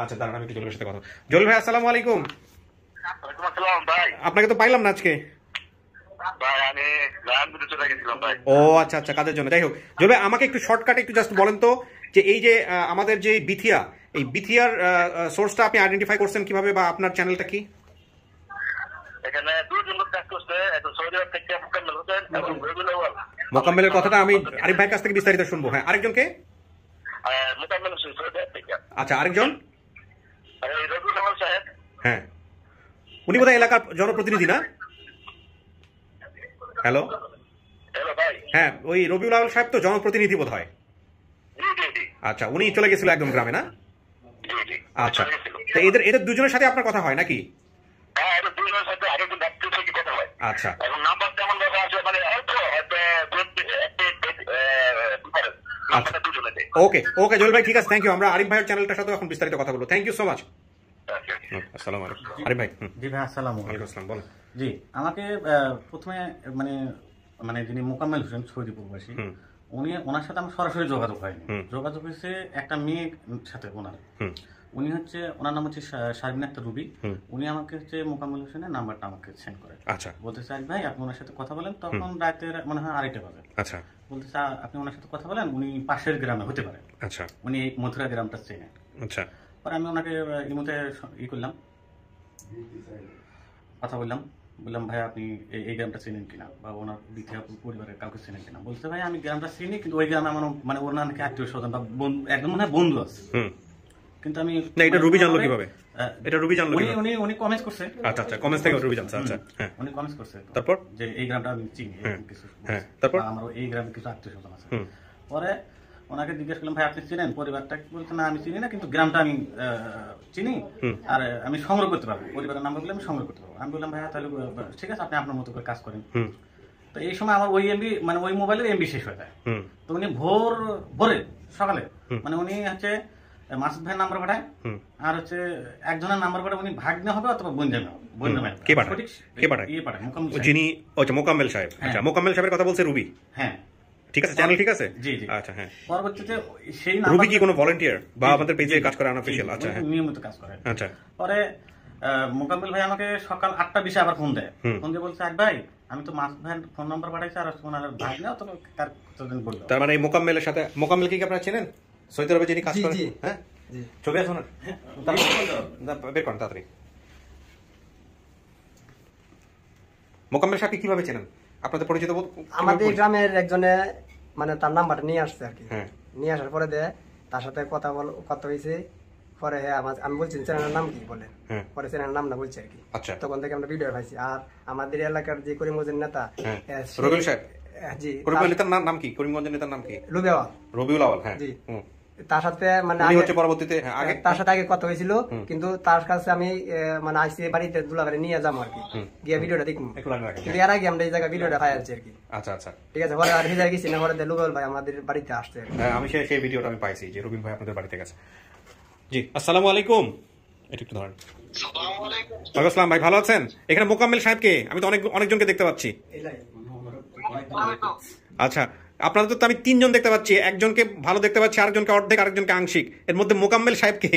আচ্ছা দাঁড়ান আমি একটু জুয়েল ভাইয়ের সাথে কথা। জুয়েল ভাই আসসালামু আলাইকুম। আপনাকে তো পাইলাম না আজকে। ও আচ্ছা আচ্ছা, কাজের জন্য। যাই হোক জুয়েল ভাই আমাকে একটু শর্টকাটে একটু জাস্ট বলেন তো যে এই যে আমাদের যে বিথিয়া, এই বিথিয়ার সোর্সটা আপনি আইডেন্টিফাই করছেন কিভাবে, বা আপনার চ্যানেলটা কি? মোকাম্মেলের কথাটা আমি আরিফ ভাইয়ের কাছ থেকে বিস্তারিত শুনবো। হ্যাঁ আরেকজনকে? আচ্ছা আরেকজন? হ্যাঁ উনি বোধহয় এলাকার জনপ্রতিনিধি না? হ্যালো হ্যাঁ ওই রবিউল আউয়াল সাহেব তো জনপ্রতিনিধি বোধ হয়। আচ্ছা উনি চলে গেছিল একদম গ্রামে না? আচ্ছা তো এদের দুজনের সাথে আপনার কথা হয় নাকি? আচ্ছা ওকে ওকে জুয়েল ভাই ঠিক আছে, থ্যাংক ইউ। আমরা আরিফ ভাইয়ের চ্যানেলটার সাথে এখন বিস্তারিত কথা বলবো। Thank you so much. আসসালামু আলাইকুম। আরিফ ভাই। জি ভাই আসসালামু আলাইকুম। বলেন। জি আমাকে প্রথমে মানে যিনি মোকাম্মেল হোসেন সৌদি প্রবাসী, ওনার সাথে আমার সরাসরি যোগাযোগ হয়নি, যোগাযোগ হয়েছে একটা মেয়ের সাথে ওনার। উনি হচ্ছে ওনার নাম হচ্ছে শারমিন আক্তার রুবি। উনি আমাকে হচ্ছে মোকাম্মেল হোসেনের নাম্বারটা আমাকে সেন্ড করে। আচ্ছা, বলতে চাই ভাই আপনি ওনার সাথে কথা বলেন। তখন রাতের মনে হয় 2:30 বাজে। আচ্ছা, বলতে চাই আপনি ওনার সাথে কথা বলেন, উনি পাশের গ্রামে হতে পারে। আচ্ছা, উনি এই মথুরা গ্রামটা চেনে। আচ্ছা, পরে আমি ওনাকে এই মধ্যে করলাম, কথা বললাম ভাই আপনি এই গ্রামটা চেনেন কিনা বা ওনার দ্বিতীয় পরিবারের কাউকে চেনেন কিনা। বলতে ভাই আমি গ্রামটা চিনি, কিন্তু ওই গ্রামে আমার মানে ওনার নাকি আত্মীয় স্বজন বা একদম মনে হয় বন্ধু আছে। কিন্তু আমি এটা রুবি জানলো কিভাবে? এটা রুবি জানলো উনি কমেন্টস করছে। আচ্ছা, আচ্ছা, কমেন্টস থেকে রুবি জানছে। আচ্ছা, হ্যাঁ, উনি কমেন্টস করছে তারপর যে এই গ্রামটা আমি চিনি কিছু। হ্যাঁ, তারপর আমার এই গ্রামে কিছু আত্মীয় স্বজন আছে। পরে ওনাকে জিজ্ঞেস করলাম ভাই আপনি চিনেন পরিবারটা? বলছে না আমি চিনি না, কিন্তু গ্রামটা আমি চিনি আর আমি সংগ্রহ করতে পারবো, পরিবারের নাম বললে আমি সংগ্রহ করতে পারবো। আমি বললাম ভাইয়া তাহলে ঠিক আছে, আপনি আপনার মতো করে কাজ করেন। তো এই সময় আমার ওই এমবি মানে ওই মোবাইলের এমবি শেষ হয়ে যায়। তো উনি ভোরে সকালে মানে উনি হচ্ছে মাসুদ ভাইয়ের নাম্বার পাঠায়, আর হচ্ছে একজনের নাম্বার পাঠায়, উনি ভাগ্নে হবে অথবা বন্ধু মোকাম্মেল সাহেব। আচ্ছা, মোকাম্মেল সাহেবের কথা বলছে রুবি। হ্যাঁ, ঠিক আছে, চ্যানেল ঠিক আছে। জি জি, আচ্ছা, হ্যাঁ। পরবর্তীতে সেই রুবি কি কোনো ভলান্টিয়ার বা আমাদের পেজে কাজ করে আনঅফিশিয়াল? আচ্ছা, নিয়মিত কাজ করে। আচ্ছা, পরে মোকাম্মেল ভাই আমাকে সকাল 8:20 আবার ফোন দেয়। ফোন দিয়ে বলছে ভাই আমি তো মাসুদ ভাইয়ের ফোন নাম্বার পাঠাইছি আর ওনার ভাই না তো তার কতদিন বললো। তার মানে এই মোকাম্মেলের সাথে মোকাম্মেল কি আপনারা চেনেন? সৌদি আরবে যিনি কাজ করেন। হ্যাঁ, ছবি আছে না? বের করেন তাড়াতাড়ি। মোকাম্মেল সাহেব কিভাবে চেনেন? আপনাদের পরিচিত? আমাদের গ্রামের একজনে মানে তার নাম্বারটা নিয়ে আসছে আর কি। নিয়ে আসার পরে তার সাথে কথা হয়েছে। পরে আমি বলছি চ্যানেলের নাম কি বলে, পরে চ্যানেলের নাম না বলছে আর কি। তখন থেকে আমরা ভিডিও পাইছি। আর আমাদের এলাকার যে করিমগঞ্জের নেতা রবিউল সাহেব, জি, করিমগঞ্জের নেতার নাম কি? করিমগঞ্জের নেতার নাম কি? রবিউল আওয়াল। হ্যাঁ, জি। তার সাথে মানে পরবর্তীতে তার সাথে আগে কথা হয়েছিল, কিন্তু তার কাছে আমি মানে আইসি বাড়িতে দুলাবাড়ি নিয়ে যাবো আর কি, গিয়ে ভিডিওটা দেখবো। কিন্তু এর আগে আমরা এই জায়গায় ভিডিওটা পাই আছি আর কি। আচ্ছা, আচ্ছা, ঠিক আছে। পরে আর ভিডিও গেছি না, পরে রুবেল ভাই আমাদের বাড়িতে আসছে। আমি সেই ভিডিওটা আমি পাইছি যে রুবেল ভাই আপনাদের বাড়িতে গেছে। জি, আসসালামু আলাইকুম। একটু ধরেন। ওয়ালাইকুম আসসালাম ভাই, ভালো আছেন? এখানে মোকাম্মেল সাহেবকে আমি তো অনেকজনকে দেখতে পাচ্ছি। আচ্ছা, আপনাদের তো আমি 3 জন দেখতে পাচ্ছি, একজনকে ভালো দেখতে পাচ্ছি, আরেকজনকে অর্ধেক, আরেকজনকে আংশিক। এর মধ্যে মোকাম্মেল সাহেবকে?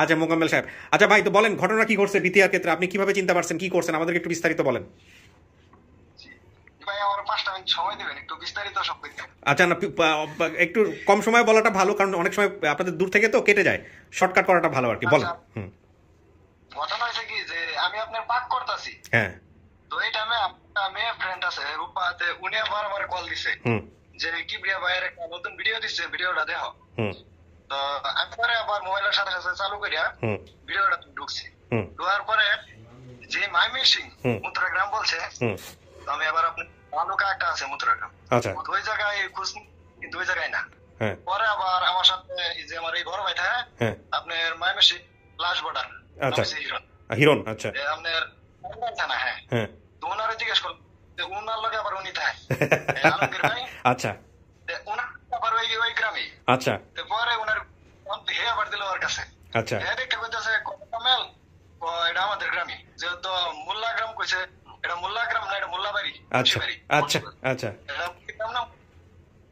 আচ্ছা, মোকাম্মেল সাহেব। আচ্ছা ভাই, তো বলেন ঘটনা কি ঘটছে বিটিআর ক্ষেত্রে? আপনি কিভাবে চিন্তা পারছেন, কি করছেন, আমাদেরকে একটু বিস্তারিত বলেন। আচ্ছা, না একটু কম সময় বলাটা ভালো, কারণ অনেক সময় আপনাদের দূর থেকে তো কেটে যায়, শর্টকাট করাটা ভালো আর কি। বলেন। ঘটনা হয়েছে কি যে আমি আপনার পাক করতেছি। হ্যাঁ, তো এই টাইমে মেয়ে ফ্রেন্ড আছে রূপাতে, উনি আমার কল দিছে যে কিবরিয়া ভাইয়ের একটা নতুন ভিডিও দিচ্ছে, ভিডিওটা দেখো। তো আমি পরে আবার মোবাইলের সাথে সাথে চালু করিয়া ভিডিওটা ঢুকছি। ঢোকার পরে যে মাইমিসিং মুত্রা গ্রাম বলছে, তো আমি আবার আপনার তালুকা একটা আছে মুত্রা গ্রাম, ওই জায়গায় খুঁজ, কিন্তু ওই জায়গায় না। পরে আবার আমার সাথে যে আমার এই বড় ভাইটা আপনার মাইমিসিং লাস্ট বর্ডার হিরন, আচ্ছা আপনার থানা। হ্যাঁ, তো ওনারে জিজ্ঞেস করলাম ওনার লগে আবার উনি থাকে আলমগীর ভাই। আচ্ছা, ওনার আবার ওই গ্রামে। আচ্ছা, পরে ওনার হে আবার দিল ওর কাছে। আচ্ছা, হে দেখতে কইতাছে কামেল এটা আমাদের গ্রামে, যেহেতু মোল্লা গ্রাম কইছে, এটা মোল্লা গ্রাম না, এটা মোল্লা বাড়ি। আচ্ছা, আচ্ছা, আচ্ছা,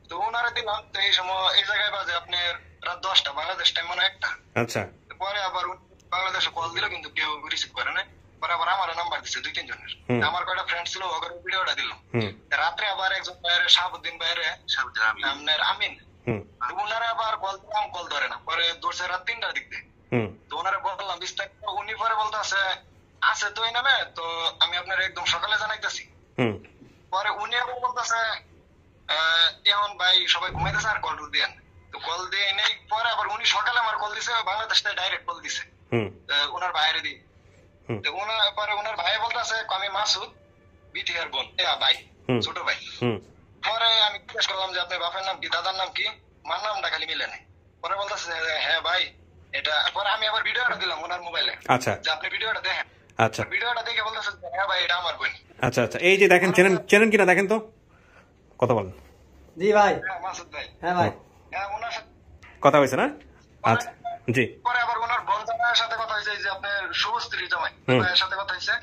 তো ওনারে দিলাম। তো এই সময় এই জায়গায় বাজে আপনার রাত 10টা বাংলাদেশ টাইম মানে 1টা। আচ্ছা, পরে আবার বাংলাদেশে কল দিল, কিন্তু কেউ রিসিভ করে না। পরে আবার আমার নাম্বার দিচ্ছে 2-3 জনের। আমার কয়টা ফ্রেন্ড ছিল, ওদের ভিডিওটা দিল। রাত্রে আবার একজন বাইরে শাহাবুদ্দিন বাইরে আপনার আমিন, ওনারা আবার কল দিলাম, কল ধরে না। পরে ধরছে রাত 3টার দিক দিয়ে। তো ওনারা বললাম বিস্তারিত, উনি পরে বলতে আছে তো এই নামে, তো আমি আপনার একদম সকালে জানাইতেছি। পরে উনি আবার বলতেছে এখন ভাই সবাই ঘুমাইতেছে আর কল দিয়ে, তো কল দিয়ে নেই। পরে আবার উনি সকালে আমার কল দিছে, বাংলাদেশ থেকে ডাইরেক্ট কল দিছে ওনার বাইরে দিয়ে। পরে ওনার ভাই বলতেছে আমি মাসুদ বিটিআর বোন ভাই, ছোট ভাই। পরে আমি জিজ্ঞেস করলাম যে আপনার বাপের নাম কি, দাদার নাম কি, মার নামটা খালি মিলে নাই। পরে বলতেছে হ্যাঁ ভাই এটা। পরে আমি আবার ভিডিওটা দিলাম ওনার মোবাইলে। আচ্ছা, যে আপনি ভিডিওটা দেখেন। আচ্ছা, ভিডিওটা দেখে বলতেছে হ্যাঁ ভাই এটা আমার বোন। আচ্ছা, আচ্ছা, এই যে দেখেন, চেনেন কিনা দেখেন তো, কথা বলেন। জি ভাই। হ্যাঁ মাসুদ ভাই। হ্যাঁ ভাই। হ্যাঁ, ওনার সাথে কথা হয়েছে না? আচ্ছা, জি। পরে আবার ওনার বোন জামাইয়ের সাথে কথা হয়েছে, যে আপনার শুভশ্রী জামাই ভাইয়ের সাথে কথা হয়েছে।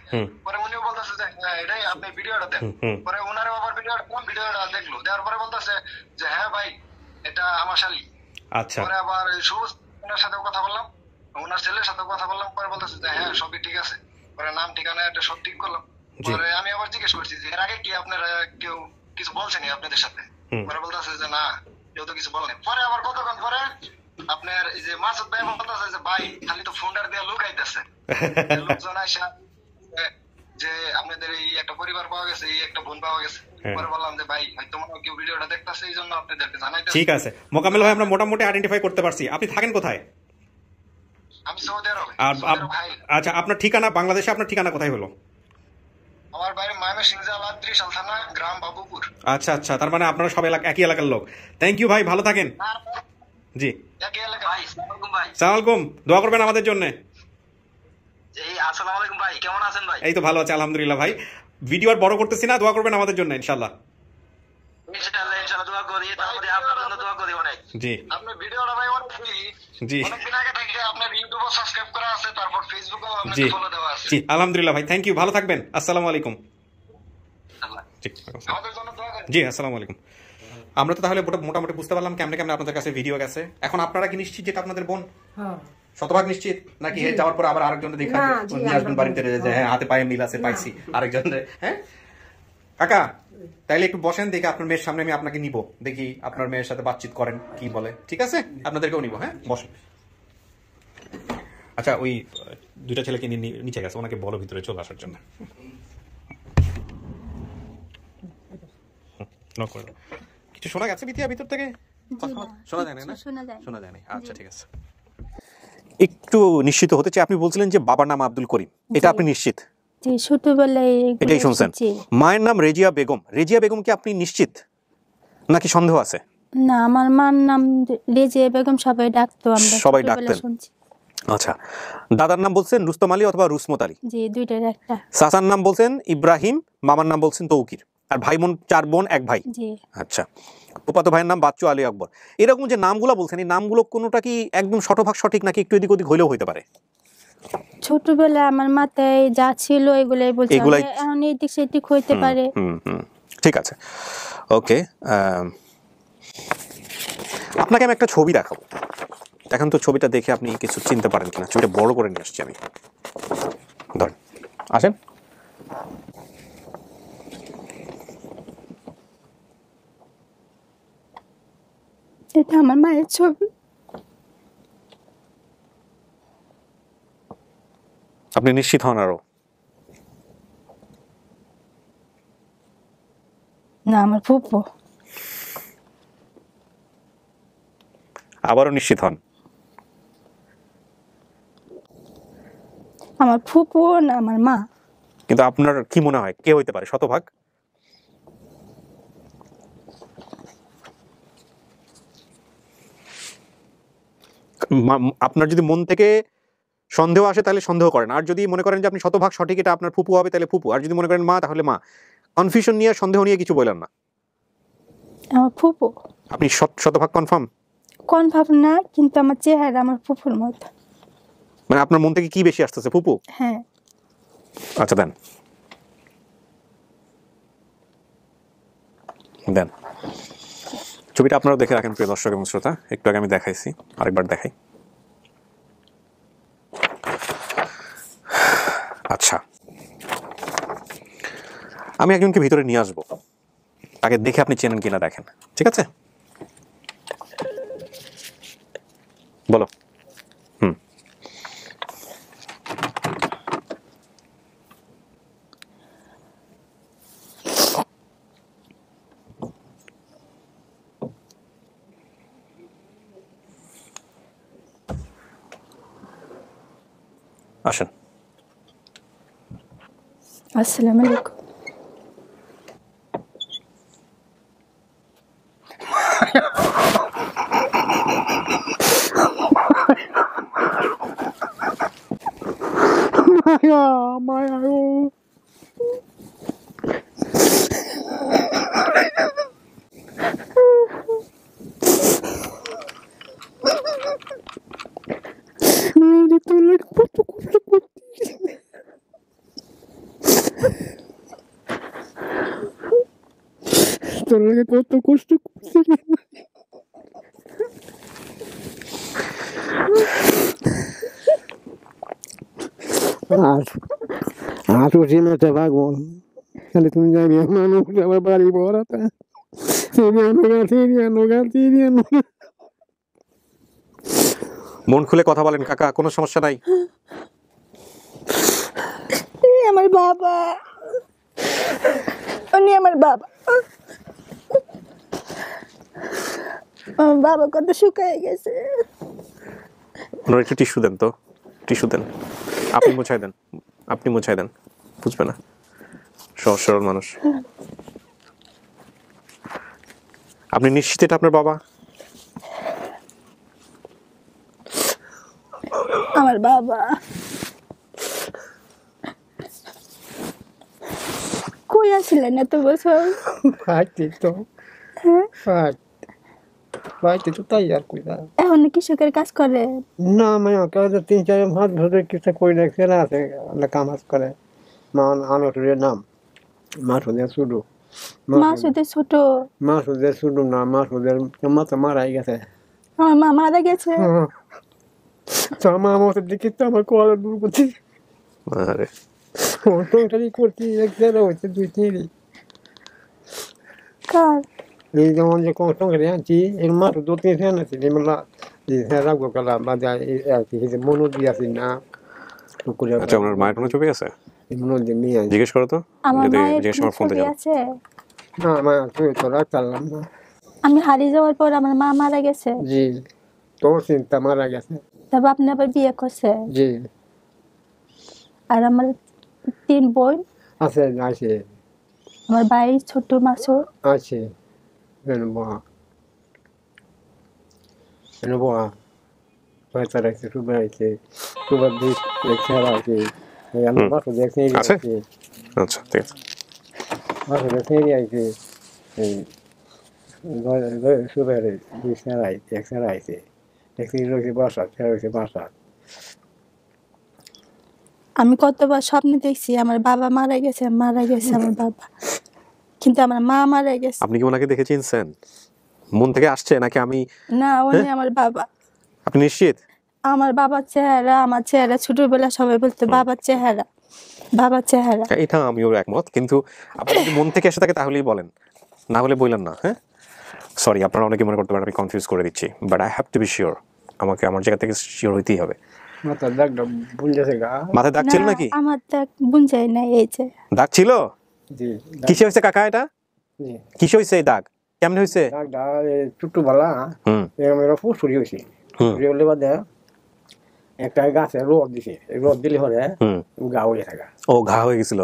পরে উনিও বলতেছে যে হ্যাঁ এটাই আপনি ভিডিওটা দেন। পরে ওনারও আবার ভিডিওটা দেখলো, দেওয়ার পরে বলতেছে যে হ্যাঁ ভাই এটা আমার শালি। আচ্ছা, পরে আবার ওনার সাথেও কথা বললাম, ওনার ছেলের সাথেও কথা বললাম, পরে বলতেছে যে হ্যাঁ সবই ঠিক আছে, পরে নাম ঠিকানা এটা সব ঠিক করলাম। পরে আমি আবার জিজ্ঞেস করছি যে এর আগে কি আপনারা কেউ কিছু বলছেনি আপনাদের সাথে? পরে বলতেছে যে না, কেউ তো কিছু বলেনি। পরে আবার কতক্ষণ পরে আপনার এই যে মাসুদ ভাই বলতেছে যে ভাই খালি তো ফোনটার দিয়ে লুকাইতেছে, লোকজন আইসা যে আপনাদের এই একটা পরিবার পাওয়া গেছে, এই একটা বোন পাওয়া গেছে। পরে বললাম যে ভাই হয়তো মনে কেউ ভিডিওটা দেখতেছে, এই জন্য আপনাদেরকে জানাইতেছে। ঠিক আছে মোকাম্মেল ভাই, আমরা মোটামুটি আইডেন্টিফাই করতে পারছি। আপনি থাকেন কোথায়? আমি সৌদি আরবে। আচ্ছা, আপনার ঠিকানা বাংলাদেশে, আপনার ঠিকানা কোথায় হলো? আমার বাড়ি ময়মনসিংহ জেলা ত্রিশাল থানা, গ্রাম বাবুপুর। আচ্ছা আচ্ছা, তার মানে আপনারা সব একই এলাকার লোক। থ্যাংক ইউ ভাই, ভালো থাকেন। জি একই এলাকা। ভাই আসসালামু আলাইকুম। ভাই আসসালামু আলাইকুম, দোয়া করবেন আমাদের জন্য। এই আসসালামু আলাইকুম ভাই, কেমন আছেন ভাই? এই তো ভালো আছে আলহামদুলিল্লাহ ভাই। ভিডিও আর বড় করতেছি না, দোয়া করবেন আমাদের জন্য ইনশাআল্লাহ। ইনশাআল্লাহ ইনশাআল্লাহ দোয়া করি, তারপরে আপনার জন্য দোয়া করি অনেক। জি আপনার ভিডিওটা ভাই অনেক দেখি। জি অনেকদিন আগে থেকে আপনার ইউটিউবে সাবস্ক্রাইব করা আছে, তারপর ফেসবুকেও আপনাকে জি ফলো দেওয়া আছে। জি আলহামদুলিল্লাহ ভাই, থ্যাংক ইউ, ভালো থাকবেন। আসসালামু আলাইকুম। আমাদের জন্য দোয়া করেন। জি আসসালামু আলাইকুম। আমরা তো তাহলে মোটামুটি বুঝতে পারলাম কেমনে কেমনে আপনাদের কাছে ভিডিও গেছে। এখন আপনারা কি নিশ্চিত যেটা আপনাদের বোন? শতভাগ নিশ্চিত নাকি যাওয়ার পর আবার আরেকজনের দেখা নিয়ে আসবেন বাড়িতে, যে হ্যাঁ হাতে পায়ে মিল আছে, পাইছি আরেকজনের? হ্যাঁ কাকা, তাইলে একটু বসেন, দেখি আপনার মেয়ের সামনে আমি আপনাকে নিব, দেখি আপনার মেয়ের সাথে বাতচিত করেন কি বলে। ঠিক আছে, আপনাদেরকেও নিব। হ্যাঁ বসেন। আচ্ছা, ওই দুইটা ছেলেকে নিচে গেছে, ওনাকে বলো ভিতরে চলে আসার জন্য। কিছু শোনা গেছে বিতিয়া ভিতর থেকে? শোনা যায় না? শোনা যায় না। আচ্ছা ঠিক আছে, একটু নিশ্চিত হতে চাই। আপনি বলছিলেন যে বাবার নাম আব্দুল করিম, এটা আপনি নিশ্চিত? ছোটবেলায় এটাই শুনছেন। মায়ের নাম রেজিয়া বেগম। রেজিয়া বেগম কি আপনি নিশ্চিত নাকি সন্দেহ আছে? না, আমার মার নাম রেজিয়া বেগম, সবাই ডাকতো, আমরা সবাই ডাকতেন। আচ্ছা, দাদার নাম বলছেন রুস্তম আলী অথবা রুসমত আলী? জি, দুইটার একটা। চাচার নাম বলছেন ইব্রাহিম, মামার নাম বলছেন তৌকির, আর ভাই বোন 4 বোন 1 ভাই। জি। আচ্ছা, ফুফাতো ভাইয়ের নাম বাচ্চু আলী আকবর। এরকম যে নামগুলো বলছেন, এই নামগুলো কোনোটা কি একদম শতভাগ সঠিক নাকি একটু এদিক ওদিক হইলেও হইতে পারে? ছোটবেলায় আমার মাথায় যা ছিল এগুলাই বলছি, এখন এদিক সেদিক হইতে পারে। ঠিক আছে, ওকে। আপনাকে আমি একটা ছবি দেখাবো, দেখেন তো ছবিটা দেখে আপনি কিছু চিনতে পারেন কিনা। ছবিটা বড় করে নিয়ে আসছি আমি, ধরেন, আসেন। এটা আমার মায়ের ছবি। আপনি নিশ্চিত হন আরো? না, আমার ফুপু। আবারও নিশ্চিত হন? আমার ফুপু না আমার মা। কিন্তু আপনার কি মনে হয় কে হইতে পারে শতভাগ? আপনার যদি মন থেকে সন্দেহ আসে তাহলে সন্দেহ করেন, আর যদি মনে করেন যে আপনি শতভাগ সঠিক এটা আপনার ফুপু হবে তাহলে ফুপু, আর যদি মনে করেন মা তাহলে মা। কনফিউশন নিয়ে সন্দেহ নিয়ে কিছু বলেন না। আমার ফুপু। আপনি শতভাগ কনফার্ম? কনফার্ম না, কিন্তু আমার চেহারা আমার ফুপুর মতো। মানে আপনার মন থেকে কি বেশি আসতেছে, ফুপু? হ্যাঁ। আচ্ছা দেন দেন ছবিটা আপনারাও দেখে রাখেন প্রিয় দর্শক এবং শ্রোতা। একটু আগে আমি দেখাইছি, আরেকবার দেখাই। আচ্ছা, আমি একজনকে ভিতরে নিয়ে আসবো, তাকে দেখে আপনি চেনেন কিনা দেখেন। ঠিক আছে, বলো। আসেন। আসসালামু আলাইকুম। মায়া কত কষ্ট করছে। আর সিনেমাতে পাগল খালি তুমি জানি মানুষ আমার বাড়ি বড়াটা মন খুলে কথা বলেন কাকা, কোনো সমস্যা নাই। আমার বাবা, উনি আমার বাবা। আমার বাবা কত শুকায় গেছে। ওনার একটু টিস্যু দেন তো, টিস্যু দেন। আপনি মুছাই দেন, আপনি মুছাই দেন, বুঝবে না, সহজ সরল মানুষ। আপনি নিশ্চিত এটা আপনার বাবা? আমার বাবা কই আসলেন এত বছর? এখন কৃষকের কাজ করে না, মানে 3-4 মাস ধরে কিছু করে রাখছে না, আছে কাম করে আনটের নাম মাসুদের শুরু, মাসুদের ছোট, মাসুদের শুরু না, মাসুদের মাথা মারাই গেছে। আমার মা মারা গেছে। তো আমার মতো দেখি তো আমার কোয়ালা দূর করছি, সংসারই করছি, এক জায়গা হচ্ছে 2-3 কার এই যেমন যে সংসারে আনছি এর মাত্র 2-3 ফ্যান আছে, রাখবো কালা বাজা মনো দিয়েছি না। আচ্ছা, আপনার মায়ের কোনো ছবি আছে? জিজ্ঞেস করো তো, আমার মায়ের ছবি আছে? না, মা তুই তো রাখতাম না। আমি হারিয়ে যাওয়ার পর আমার মা মারা গেছে। জি, তোর চিন্তা মারা গেছে। তবে আপনি আবার বিয়ে করছে? জি। আর আমার 3 বোন আছে। আছে আমার ভাই ছোট মাসুদ আছে। পয়সা রাখছে, সুবিধা আছে, সুবিধা দিক লেখা আছে। আমি মাসু দেখছি আছে। আচ্ছা, ঠিক আছে। মাসু দেখছি আছে, এই সুবিধা দিক লেখা আছে, দেখছি রয়েছে বাসা, রয়েছে বাসা। আমি কতবার স্বপ্নে দেখছি আমার বাবা মারা গেছে, মারা গেছে আমার বাবা, কিন্তু আমার মা মারা গেছে। আপনি কি ওনাকে দেখে চিনছেন? মন থেকে আসছে নাকি? আমি না, উনি আমার বাবা। আপনি নিশ্চিত? আমার বাবার চেহারা, আমার চেহারা ছোটবেলা সবাই বলতো বাবার চেহারা, বাবার চেহারা। এটা আমিও একমত, কিন্তু আপনি যদি মন থেকে এসে থাকে তাহলেই বলেন, না হলে বললেন না। হ্যাঁ, সরি, আপনারা অনেকে মনে করতে পারেন আমি কনফিউজ করে দিচ্ছি, but I have to be sure. আমাকে আমার জায়গা থেকে শিওর হইতেই হবে। মাথায় দাগটা বুঝেছে গা? মাথায় দাগ ছিল নাকি? আমার দাগ বুঝাই না, এই যে দাগ ছিল। জি। কিসে হইছে কাকা এটা? জি। কিসে হইছে এই দাগ? কেমনে হইছে? দাগটা ছোট বালা এরকম ফুসুরি হইছে। রিওলে বাদে একটা গাছে রোদ দিছে, রোদ দিলে হরে ঘা হয়ে থাকা। ও, ঘা হয়ে গেছিল।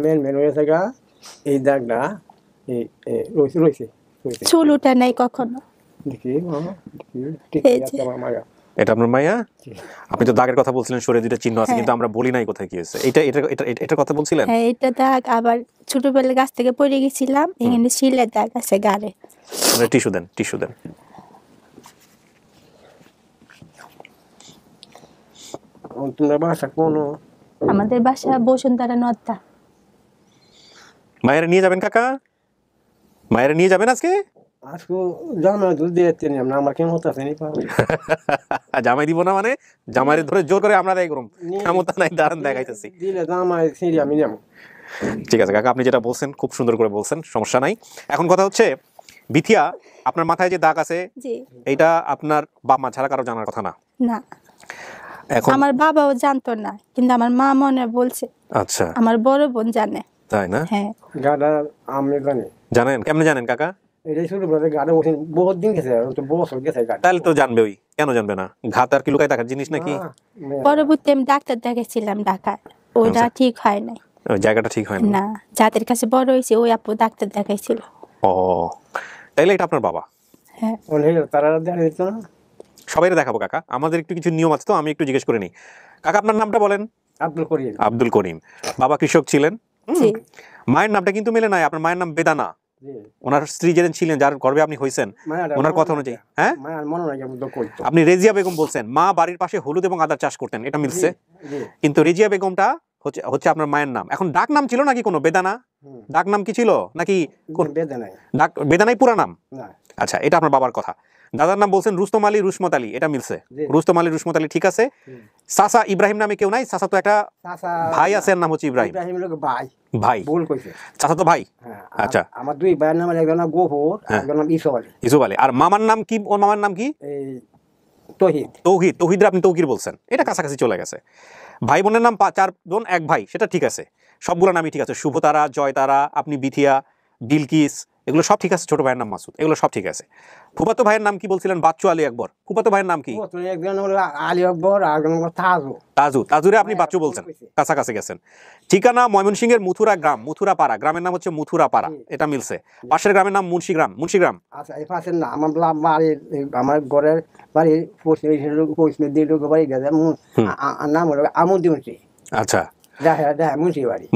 মেন হয়ে থাকা এই দাগটা রয়েছে রয়েছে। চুল উঠে নাই কখনো। দেখি এটা আপনার মাইয়া? আপনি তো দাগের কথা বলছিলেন, শরীরে 2টা চিহ্ন আছে, কিন্তু আমরা বলি নাই কোথায় কি হয়েছে। এটা কথা বলছিলেন? হ্যাঁ, এটা দাগ। আবার ছোটবেলায় গাছ থেকে পড়ে গেছিলাম, এখানে শিলের দাগ আছে গাড়ে। আমরা টিস্যু দেন, টিস্যু দেন। আমাদের বাসা বসুন্ধরা নদ্দা। মায়ের নিয়ে যাবেন কাকা? মায়ের নিয়ে যাবেন আজকে? জামাই দিব না মানে? জামাই ধরে জোর করে আমরা দেয় করুম, ক্ষমতা নাই, দাঁড়ান দেখাইতেছি। ঠিক আছে কাকা, আপনি যেটা বলছেন খুব সুন্দর করে বলছেন, সমস্যা নাই। এখন কথা হচ্ছে, বিথিয়া, আপনার মাথায় যে দাগ আছে এইটা আপনার বাপ মা ছাড়া কারো জানার কথা না? না, আমার বাবাও জানতো না, কিন্তু আমার মা মনে বলছে। আচ্ছা, আমার বড় বোন জানে। তাই না? হ্যাঁ। জানেন? কেমনে জানেন কাকা? তাহলে তো জানবে, ওই কেন জানবে না? ঘাত আর কি লুকায় থাকার জিনিস নাকি? পরবর্তী আমি ডাক্তার দেখাইছিলাম ঢাকায়, ওটা ঠিক হয় নাই। জায়গাটা ঠিক হয় না, যাদের কাছে বড় হয়েছে ওই আপু ডাক্তার দেখাইছিল। ও, তাইলে এটা আপনার বাবা? হ্যাঁ। সবাই দেখাবো কাকা, আমাদের একটু কিছু নিয়ম আছে তো, আমি একটু জিজ্ঞেস করে নিই। কাকা, আপনার নামটা বলেন? আব্দুল করিম। আব্দুল করিম। বাবা কৃষক ছিলেন? মায়ের নামটা কিন্তু মেলে নাই, আপনার মায়ের নাম বেদানা। ওনার স্ত্রী যেদিন ছিলেন, যার গর্ভে আপনি হয়েছেন, ওনার কথা অনুযায়ী, হ্যাঁ, আপনি রেজিয়া বেগম বলছেন। মা বাড়ির পাশে হলুদ এবং আদার চাষ করতেন, এটা মিলছে। কিন্তু রেজিয়া বেগমটা হচ্ছে আপনার মায়ের নাম। এখন ডাক নাম ছিল নাকি কোনো বেদানা? ডাক নাম কি ছিল নাকি? বেদানাই পুরা নাম? আচ্ছা, এটা আপনার বাবার কথা। দাদার নাম বলছেন রুস্তম আলী রুসমত আলী, এটা মিলছে। রুস্তম আলী রুসমত আলী ঠিক আছে। চাচা ইব্রাহিম নামে কেউ নাই? চাচা তো একটা ভাই আছে, এর নাম হচ্ছে ইব্রাহিম। ভাই ভুল কইছে, চাচা তো ভাই। আচ্ছা, আমার দুই ভাইয়ের নাম, একজন নাম গফুর, একজন নাম ইসুফ আলী। ইসুফ আলী। আর মামার নাম কি? ওর মামার নাম কি? তৌহিদ। তৌহিদ। তৌহিদরা আপনি তৌকির বলছেন, এটা কাছাকাছি চলে গেছে। ভাই বোনের নাম 4 জন 1 ভাই, সেটা ঠিক আছে। সবগুলো নামই ঠিক আছে। শুভতারা, জয়তারা, আপনি বিথিয়া, বিলকিস, এগুলো সব ঠিক আছে। ছোট ভাইয়ের নাম মাসুদ, এগুলো সব ঠিক আছে। ফুফাতো ভাইয়ের নাম কি বলছিলেন? বাচ্চু আলী আকবর। ফুফাতো ভাইয়ের নাম কি? আলী আকবর, আর তাজু। তাজু। তাজুরে আপনি বাচ্চু বলছেন, কাছাকাছি গেছেন। ঠিকানা ময়মনসিংহের মুথুরা গ্রাম, মুথুরা পাড়া। গ্রামের নাম হচ্ছে মুথুরা পাড়া, এটা মিলছে। পাশের গ্রামের নাম মুন্সিগ্রাম। মুন্সিগ্রাম। আচ্ছা, এই পাশের না আমার বাড়ির, আমার ঘরের বাড়ির পশ্চিমে দিকে বাড়ি গেছে, নাম হলো আমুদ্দি মুন্সি। আচ্ছা,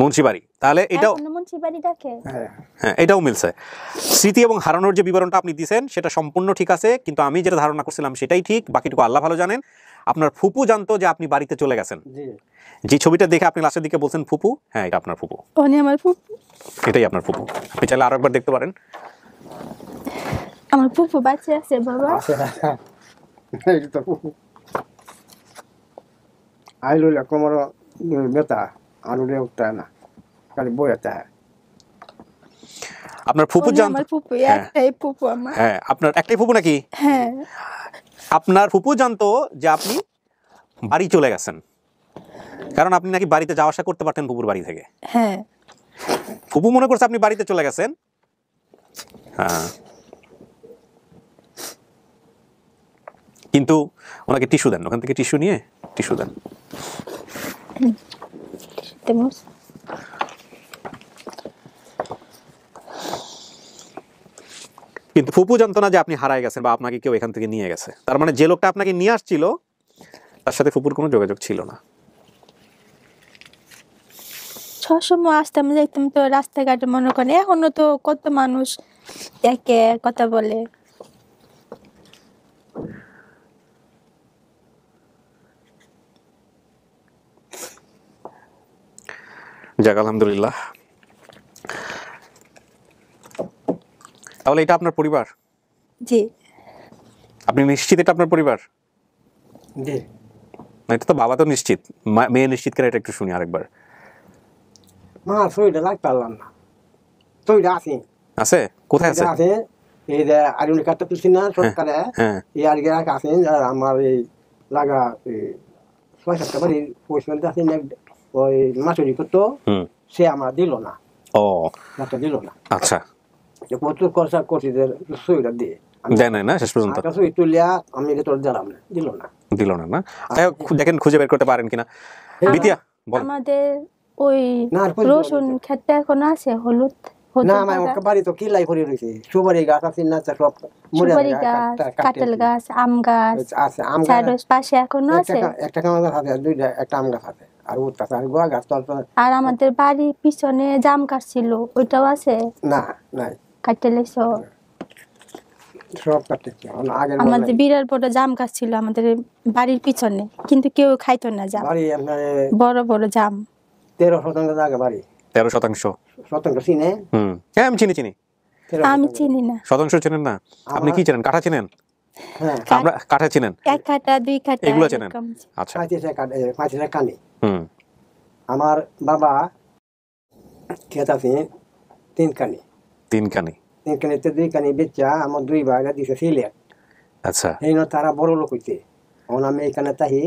মুন্সিবাড়ি। তাহলে এটাও হ্যাঁ, এটাও মিলছে। স্মৃতি এবং হারানোর যে বিবরণটা আপনি দিয়েছেন সেটা সম্পূর্ণ ঠিক আছে, কিন্তু আমি যেটা ধারণা করছিলাম সেটাই ঠিক, বাকিটুকু আল্লাহ ভালো জানেন। আপনার ফুপু জানতো যে আপনি বাড়িতে চলে গেছেন। যে ছবিটা দেখে আপনি লাস্টের দিকে বলছেন ফুপু, হ্যাঁ এটা আপনার ফুপু, আমার ফুপু, এটাই আপনার ফুপু। আপনি চাইলে আরেকবার দেখতে পারেন। আমার ফুপু বাচ্চা আছে বাবা। আইলো কোমর বেতা আলু উঠতা না, খালি বইতা। আপনার ফুপু জানতো? আমার ফুপু একটাই ফুপু আমার। হ্যাঁ, আপনার একটাই ফুপু নাকি? হ্যাঁ। আপনার ফুপু জানতো যে আপনি বাড়ি চলে গেছেন, কারণ আপনি নাকি বাড়িতে যাওয়া আসা করতে পারতেন ফুপুর বাড়ি থেকে। হ্যাঁ, ফুপু মনে করছে আপনি বাড়িতে চলে গেছেন। হ্যাঁ, কিন্তু ওনাকে টিস্যু দেন, ওখান থেকে টিস্যু নিয়ে টিস্যু দেন। কিন্তু ফুপু জানতো না যে আপনি হারায় গেছেন বা আপনাকে কেউ এখান থেকে নিয়ে গেছে। তার মানে যে লোকটা আপনাকে নিয়ে আসছিল তার সাথে ফুপুর কোনো যোগাযোগ ছিল না। সবসময় আসতাম দেখতাম তো রাস্তাঘাটে, মনে করেন এখনো তো কত মানুষ দেখে কথা বলে। যাক, আলহামদুলিল্লাহ। তাহলে এটা আপনার পরিবার? জি। আপনি নিশ্চিত এটা আপনার পরিবার? জি। এটা তো বাবা তো নিশ্চিত, মেয়ে নিশ্চিত করে, এটা একটু শুনি আরেকবার। মা সইটা লাগ পারলাম না, সইটা আছে। আছে? কোথায় আছে? আছে এই যে আইডেন্টি কার্ডটা তুলছি না সরকারে, এই আর কি আছে আমার এই লাগা 6-7টা বাড়ির পয়সা আছে, ওই মাসুরি করতো, সে আমার দিল না। ও, দিল না। আচ্ছা, প্রচুর খরচা করছি যে সইটা দিয়ে দেয় নাই না শেষ পর্যন্ত? সই তুলিয়া আমি তোর দিলাম না, দিল না। দিল না না? দেখেন খুঁজে বের করতে পারেন কিনা। বিতিয়া বল। আমাদের ওই রসুন ক্ষেতটা এখন আছে, হলুদ। না, আমার বাড়ি তো কিলাই পড়ে রয়েছে, সুপারি গাছ আছে না, সব সুপারি গাছ, কাঁঠাল গাছ, আম গাছ আছে। আম গাছ পাশে এখনো আছে, একটা কাঁঠাল গাছ আছে, দুইটা, একটা আম গাছ আছে, আর উঠতে আর গোয়া গাছ তো। আর আমাদের বাড়ির পিছনে জাম গাছ ছিল, ওইটাও আছে। না, নাই, কাটতে লেছো সব কাটতে। আমাদের বিরাট বড় জাম গাছ ছিল আমাদের বাড়ির পিছনে, কিন্তু কেউ খাইতো না জাম। বড় বড় জাম। 13% জায়গা বাড়ি। 13%? শতাংশ চিনে? হ্যাঁ, আমি চিনি। আমি চিনি না। শতাংশ চিনেন না? আপনি কি চিনেন? কাঠা চিনেন? হ্যাঁ, আমরা কাঠা চিনেন, 1 কাঠা 2 কাঠা এগুলো চিনেন। আচ্ছা, 5 কানি। আমার বাবা খেত আছে 3 কানি। 3 কানি? 3 কানিতে 2 কানি বেচা আমার 2 ভাইরা দিছে সিলেট। আচ্ছা, এই না তারা বড় লোক হইছে, এখন আমি এখানে তাহি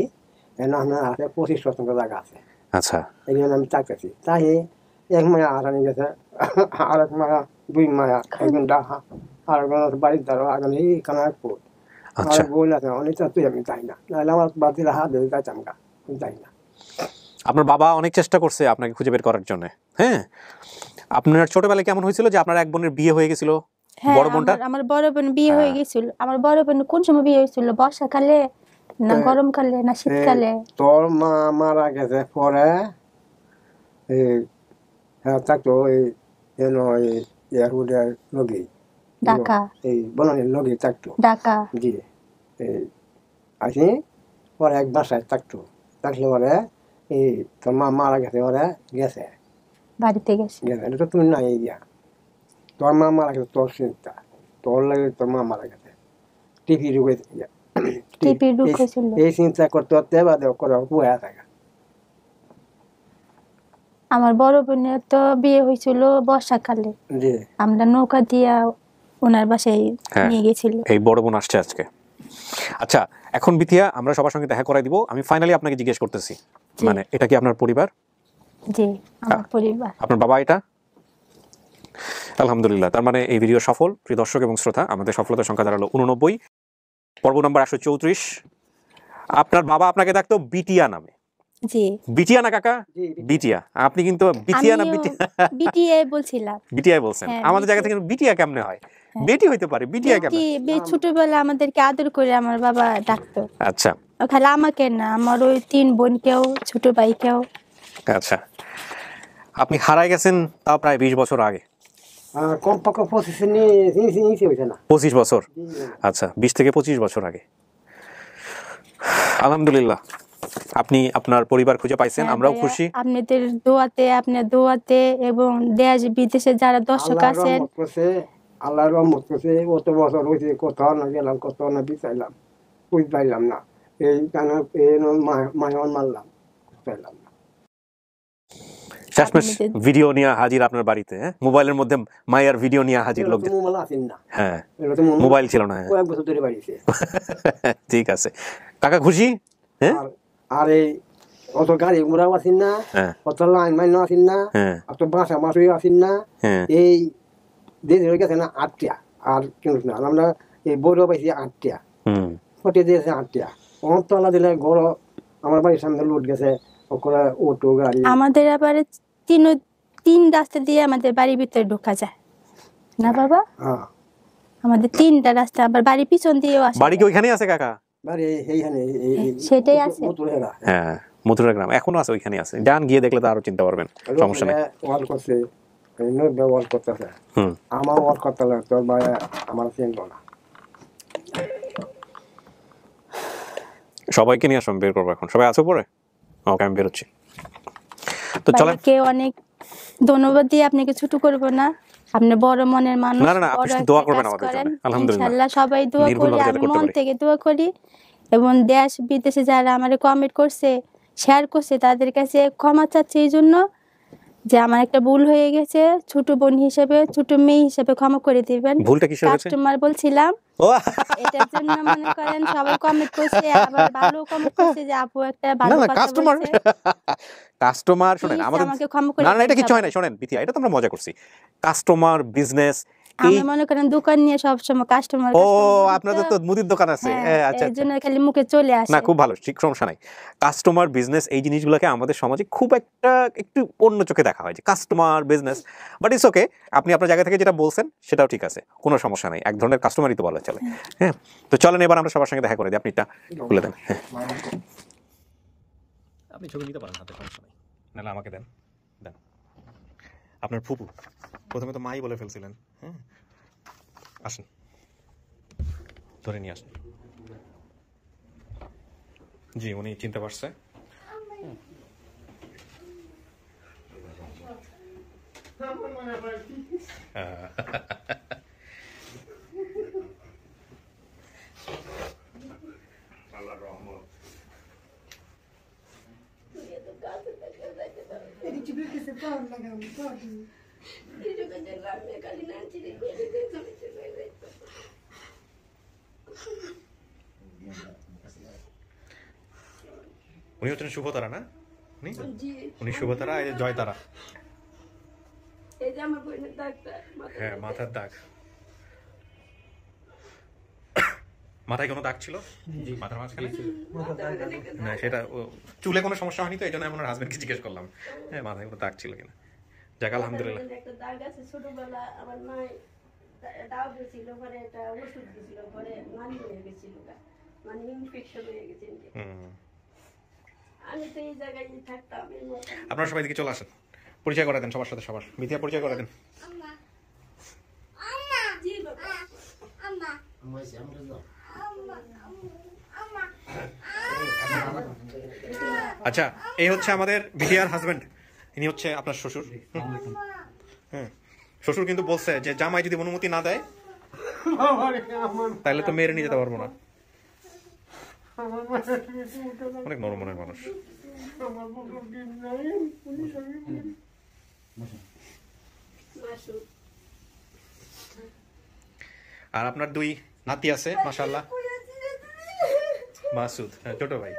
এনে আপনার আছে 25% জায়গা আছে। আচ্ছা, এই জন্য আমি চাকরি তাহি 1 মায়া আরানি গেছে, আর 1 মায়া 2 মায়া, একজন ডাহা, আর একজন বাড়ির দ্বারা, আগামী এখানে একপুর। আচ্ছা, বই না অনেক তুই আমি চাই না, নাহলে আমার বাতিল হাত ধরে যাইতাম গা, চাই না। আপনার বাবা অনেক চেষ্টা করছে আপনাকে খুঁজে বের করার জন্য। হ্যাঁ, আপনার ছোটবেলায় কেমন হয়েছিল যে আপনার এক বোনের বিয়ে হয়ে গেছিল? বড় বোনটা? আমার বড় বোন বিয়ে হয়ে গেছিল। আমার বড় বোন কোন সময় বিয়ে হয়েছিল? বর্ষাকালে না গরমকালে না শীতকালে? তোর মা মারা গেছে পরে থাকতো ইয়াহুদের লগি, ঢাকা, এই বনানীর লগি থাকতো ঢাকা। জি, আসি পরে এক বাসায় থাকতো, থাকলে পরে এই তোর মা মারা গেছে, ওরা গেছে বাড়িতে গেছে। এটা তো তুমি নাই দিয়া, তোর মা মারা গেছে, তোর চিন্তা, তোর লাগে তোর মা মারা গেছে। টিপি রোগে টিপি রোগ হয়েছিল। এই চিন্তা করতে করতে বাদে করে বয়া থাকে। আমার বড় বোনের তো বিয়ে হয়েছিল বর্ষাকালে, আমরা নৌকা দিয়া ওনার বাসায় নিয়ে গেছিল। এই বড় বোন আসছে আজকে। আচ্ছা, এখন বিথিয়া আমরা সবার সঙ্গে দেখা করাই দিব। আমি ফাইনালি আপনাকে জিজ্ঞেস করতেছি, মানে এটা কি আপনার পরিবার? জি, আমার পরিবার। আপনার বাবা এটা? আলহামদুলিল্লাহ, তার মানে এই ভিডিও সফল। প্রিয় দর্শক এবং শ্রোতা, আমাদের সফলতার সংখ্যা দাঁড়ালো 89, পর্ব নম্বর 134। আপনার বাবা আপনাকে ডাকতো বিটিয়া নামে। জি। বিটিয়া না কাকা? বিটিয়া। আপনি কিন্তু বিটিয়া না বিটিয়া বলছিলাম। বিটিয়া বলছেন। আমাদের জায়গা থেকে বিটিয়া কেমনে হয়? বেটি হইতে পারে, বিটিয়া কেমনে? ছোটবেলা আমাদেরকে আদর করে আমার বাবা ডাকতো। আচ্ছা। খালি আমাকে না, আমার ওই 3 বোনকেও, ছোট ভাইকেও। আচ্ছা, আপনি হারাই গেছেন তাও প্রায় 20 বছর আগে। কমপক্ষে 25 বছর। আচ্ছা, 20 থেকে 25 বছর আগে। আলহামদুলিল্লাহ, আপনি আপনার পরিবার খুঁজে পাইছেন, আমরাও খুশি। আপনাদের দোয়াতে, আপনার দোয়াতে এবং দেশ বিদেশে যারা দর্শক আছেন, আল্লাহর রহমত করছে। কত বছর হয়েছে, কোথাও না গেলাম, কোথাও না বিচাইলাম, বুঝ পাইলাম না। এই কারণে মায়ন মারলাম, পাইলাম না। শেষমেশ ভিডিও নিয়ে হাজির আপনার বাড়িতে, মোবাইলের মধ্যে মায়ের ভিডিও নিয়ে হাজির লোক। হ্যাঁ, মোবাইল ছিল না। কয়েক বছর ধরে বাড়িতে। ঠিক আছে কাকা, খুশি? হ্যাঁ। আর এই অত গাড়ি ঘোড়াও আসেন না, অত লাইন মাইন আসেন না, অত বাসা মাসুই আসেন না। এই দেশ হয়ে গেছে না 8টা, আর কেন না আমরা এই বড় পাইছি 8টা, ফটে দিয়েছে 8টা। অন্তলা দিলে ঘর আমার বাড়ির সামনে লুট গেছে, ওরা অটো গাড়ি। আমাদের আবার 3 রাস্তা দিয়ে আমাদের বাড়ির ভিতরে ঢোকা যায় না বাবা। আমাদের 3টা রাস্তা, আবার বাড়ির পিছন দিয়েও আসে। বাড়ি কি ওইখানেই আছে কাকা? বাড়ি এইখানে, সেটাই আছে। হ্যাঁ, মথুরা গ্রাম এখনো আছে, ওইখানে আছে। ডান গিয়ে দেখলে তো আরো চিন্তা পারবেন, সমস্যা নেই। ওয়াল করছে, ওয়াল করতেছে, আমার ওয়াল করতে লাগে, তোর ভাই আমার চিনল না। সবাইকে নিয়ে আসুন, বের করবো এখন। সবাই আছে পরে? ওকে, আমি বেরোচ্ছি। তো চলেন। অনেক ধন্যবাদ দিয়ে আপনাকে ছোট করবো না, আপনি বড় মনের মানুষ। না না, আপনি দোয়া করবেন আমাদের জন্য। আলহামদুলিল্লাহ, ইনশাআল্লাহ সবাই দোয়া করি, আমি মন থেকে দোয়া করি। এবং দেশ বিদেশে যারা আমারে কমেন্ট করছে, শেয়ার করছে, তাদের কাছে ক্ষমা চাচ্ছি এই জন্য যে আমার একটা ভুল হয়ে গেছে। ছোট বোন হিসেবে, ছোট মেয়ে হিসেবে ক্ষমা করে দিবেন। ভুলটা কিসের হয়েছে? কাস্টমার বলছিলাম, এটার জন্য মনে করেন সবাই কমেন্ট করছে, আবার ভালো কমেন্ট করছে যে আপু একটা ভালো কথা বলছে। কাস্টমার শুনেন, আমাদের না না, এটা কিছু হয় না। শুনেন বিথিয়া, এটা তো আমরা মজা করছি। কাস্টমার বিজনেস, আমি মনে করেন দোকান নিয়ে সব সময় কাস্টমার। ও, আপনাদের তো মুদির দোকান আছে। আচ্ছা, এর জন্য খালি মুখে চলে আসে। না, খুব ভালো, ঠিক, সমস্যা নাই। কাস্টমার বিজনেস এই জিনিসগুলোকে আমাদের সমাজে খুব একটু অন্য চোখে দেখা হয়, যে customer business. But it's okay, আপনি আপনার জায়গা থেকে যেটা বলছেন সেটাও ঠিক আছে, কোনো সমস্যা নাই। এক ধরনের কাস্টমারই তো বলা চলে। হ্যাঁ, তো চলেন এবার আমরা সবার সঙ্গে দেখা করে দিই। আপনি এটা খুলে দেন। হ্যাঁ, আপনি ছবি নিতে পারেন হাতে, সমস্যা নেই। নাহলে আমাকে দেন। দেন। আপনার ফুপু প্রথমে তো মাই বলে ফেলছিলেন। হ্যাঁ, আসেন, ধরে নিয়ে আসেন। জি, উনি চিনতে পারছে। উনি হচ্ছেন শুভতারা না? উনি শুভতারা, এই জয়তারা। হ্যাঁ, মাথার দাগ। মাথায় কোনো দাগ ছিল? মাথার মাঝখানে না, সেটা চুলে কোনো সমস্যা হয়নি তো, এই জন্য আমার হাজবেন্ডকে জিজ্ঞেস করলাম হ্যাঁ মাথায় কোনো দাগ ছিল কিনা। যাক, আলহামদুলিল্লাহ। একটা দাগ আছে ছোটবেলা, আমার মা দাও দিয়েছিল, পরে এটা ওষুধ দিয়েছিল, পরে নালি হয়ে গেছিল, মানে ইনফেকশন হয়ে গেছে। আমি তো এই জায়গায় থাকতাম। আপনারা সবাই দিকে চলে আসেন, পরিচয় করে দেন সবার সাথে। সবার বিথিয়া পরিচয় করে দেন। আচ্ছা, এই হচ্ছে আমাদের বিথিয়ার হাজবেন্ড, ইনি হচ্ছে আপনার শ্বশুর। হ্যাঁ, শ্বশুর কিন্তু বলছে যে জামাই যদি অনুমতি না দেয় তাহলে তো মেরে নিয়ে যেতে পারবো না। অনেক নরম মনের মানুষ। আর আপনার 2 নাতি আছে মাশাআল্লাহ। মাসুদ, হ্যাঁ, ছোট ভাই।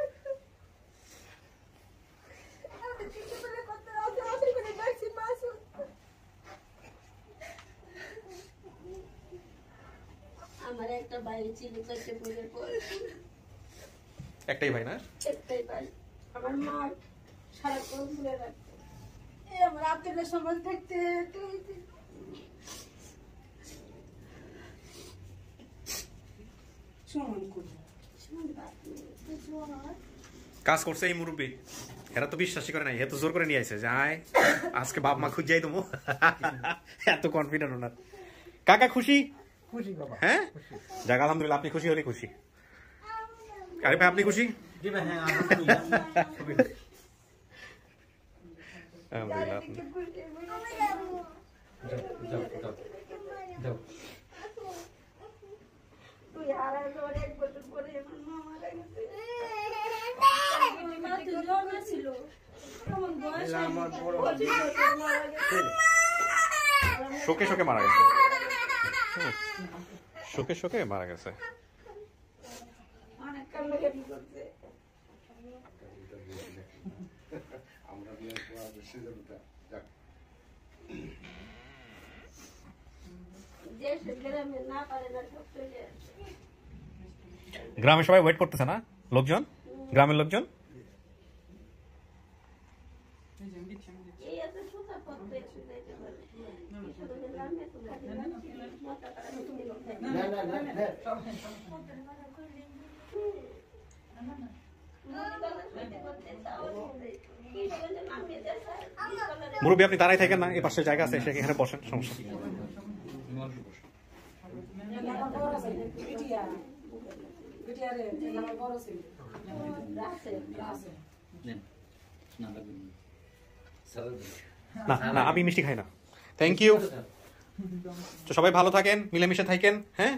আমার একটা ভাই ছিল, একটাই ভাই না? একটাই ভাই। আমার মা সারাক্ষণ ভুলে রাখতো। আমার আপনাদের সমাজ থাকতে কাজ করছে এই মুরব্বী, এরা তো বিশ্বাসই করে নাই, এত জোর করে নিয়ে আসে যে আয় আজকে বাপ মা খুঁজ যাই তুমি। এত কনফিডেন্ট ওনার। কাকা খুশি? খুশি বাবা, হ্যাঁ যাক আলহামদুলিল্লাহ, আপনি খুশি হলে খুশি। আরে ভাই আপনি খুশি? শোকে শোকে মারা গেছে, শোকে শোকে মারা গেছে। গ্রামে সবাই ওয়েট করতেছে না, লোকজন, গ্রামের লোকজন। মুরব্বী আপনি দাঁড়াই থাকেন না, এই পাশে জায়গা আছে, এখানে বসেন, সমস্যা। না না আমি মিষ্টি খাই না, থ্যাংক ইউ। তো সবাই ভালো থাকেন, মিলেমিশে থাকেন, হ্যাঁ।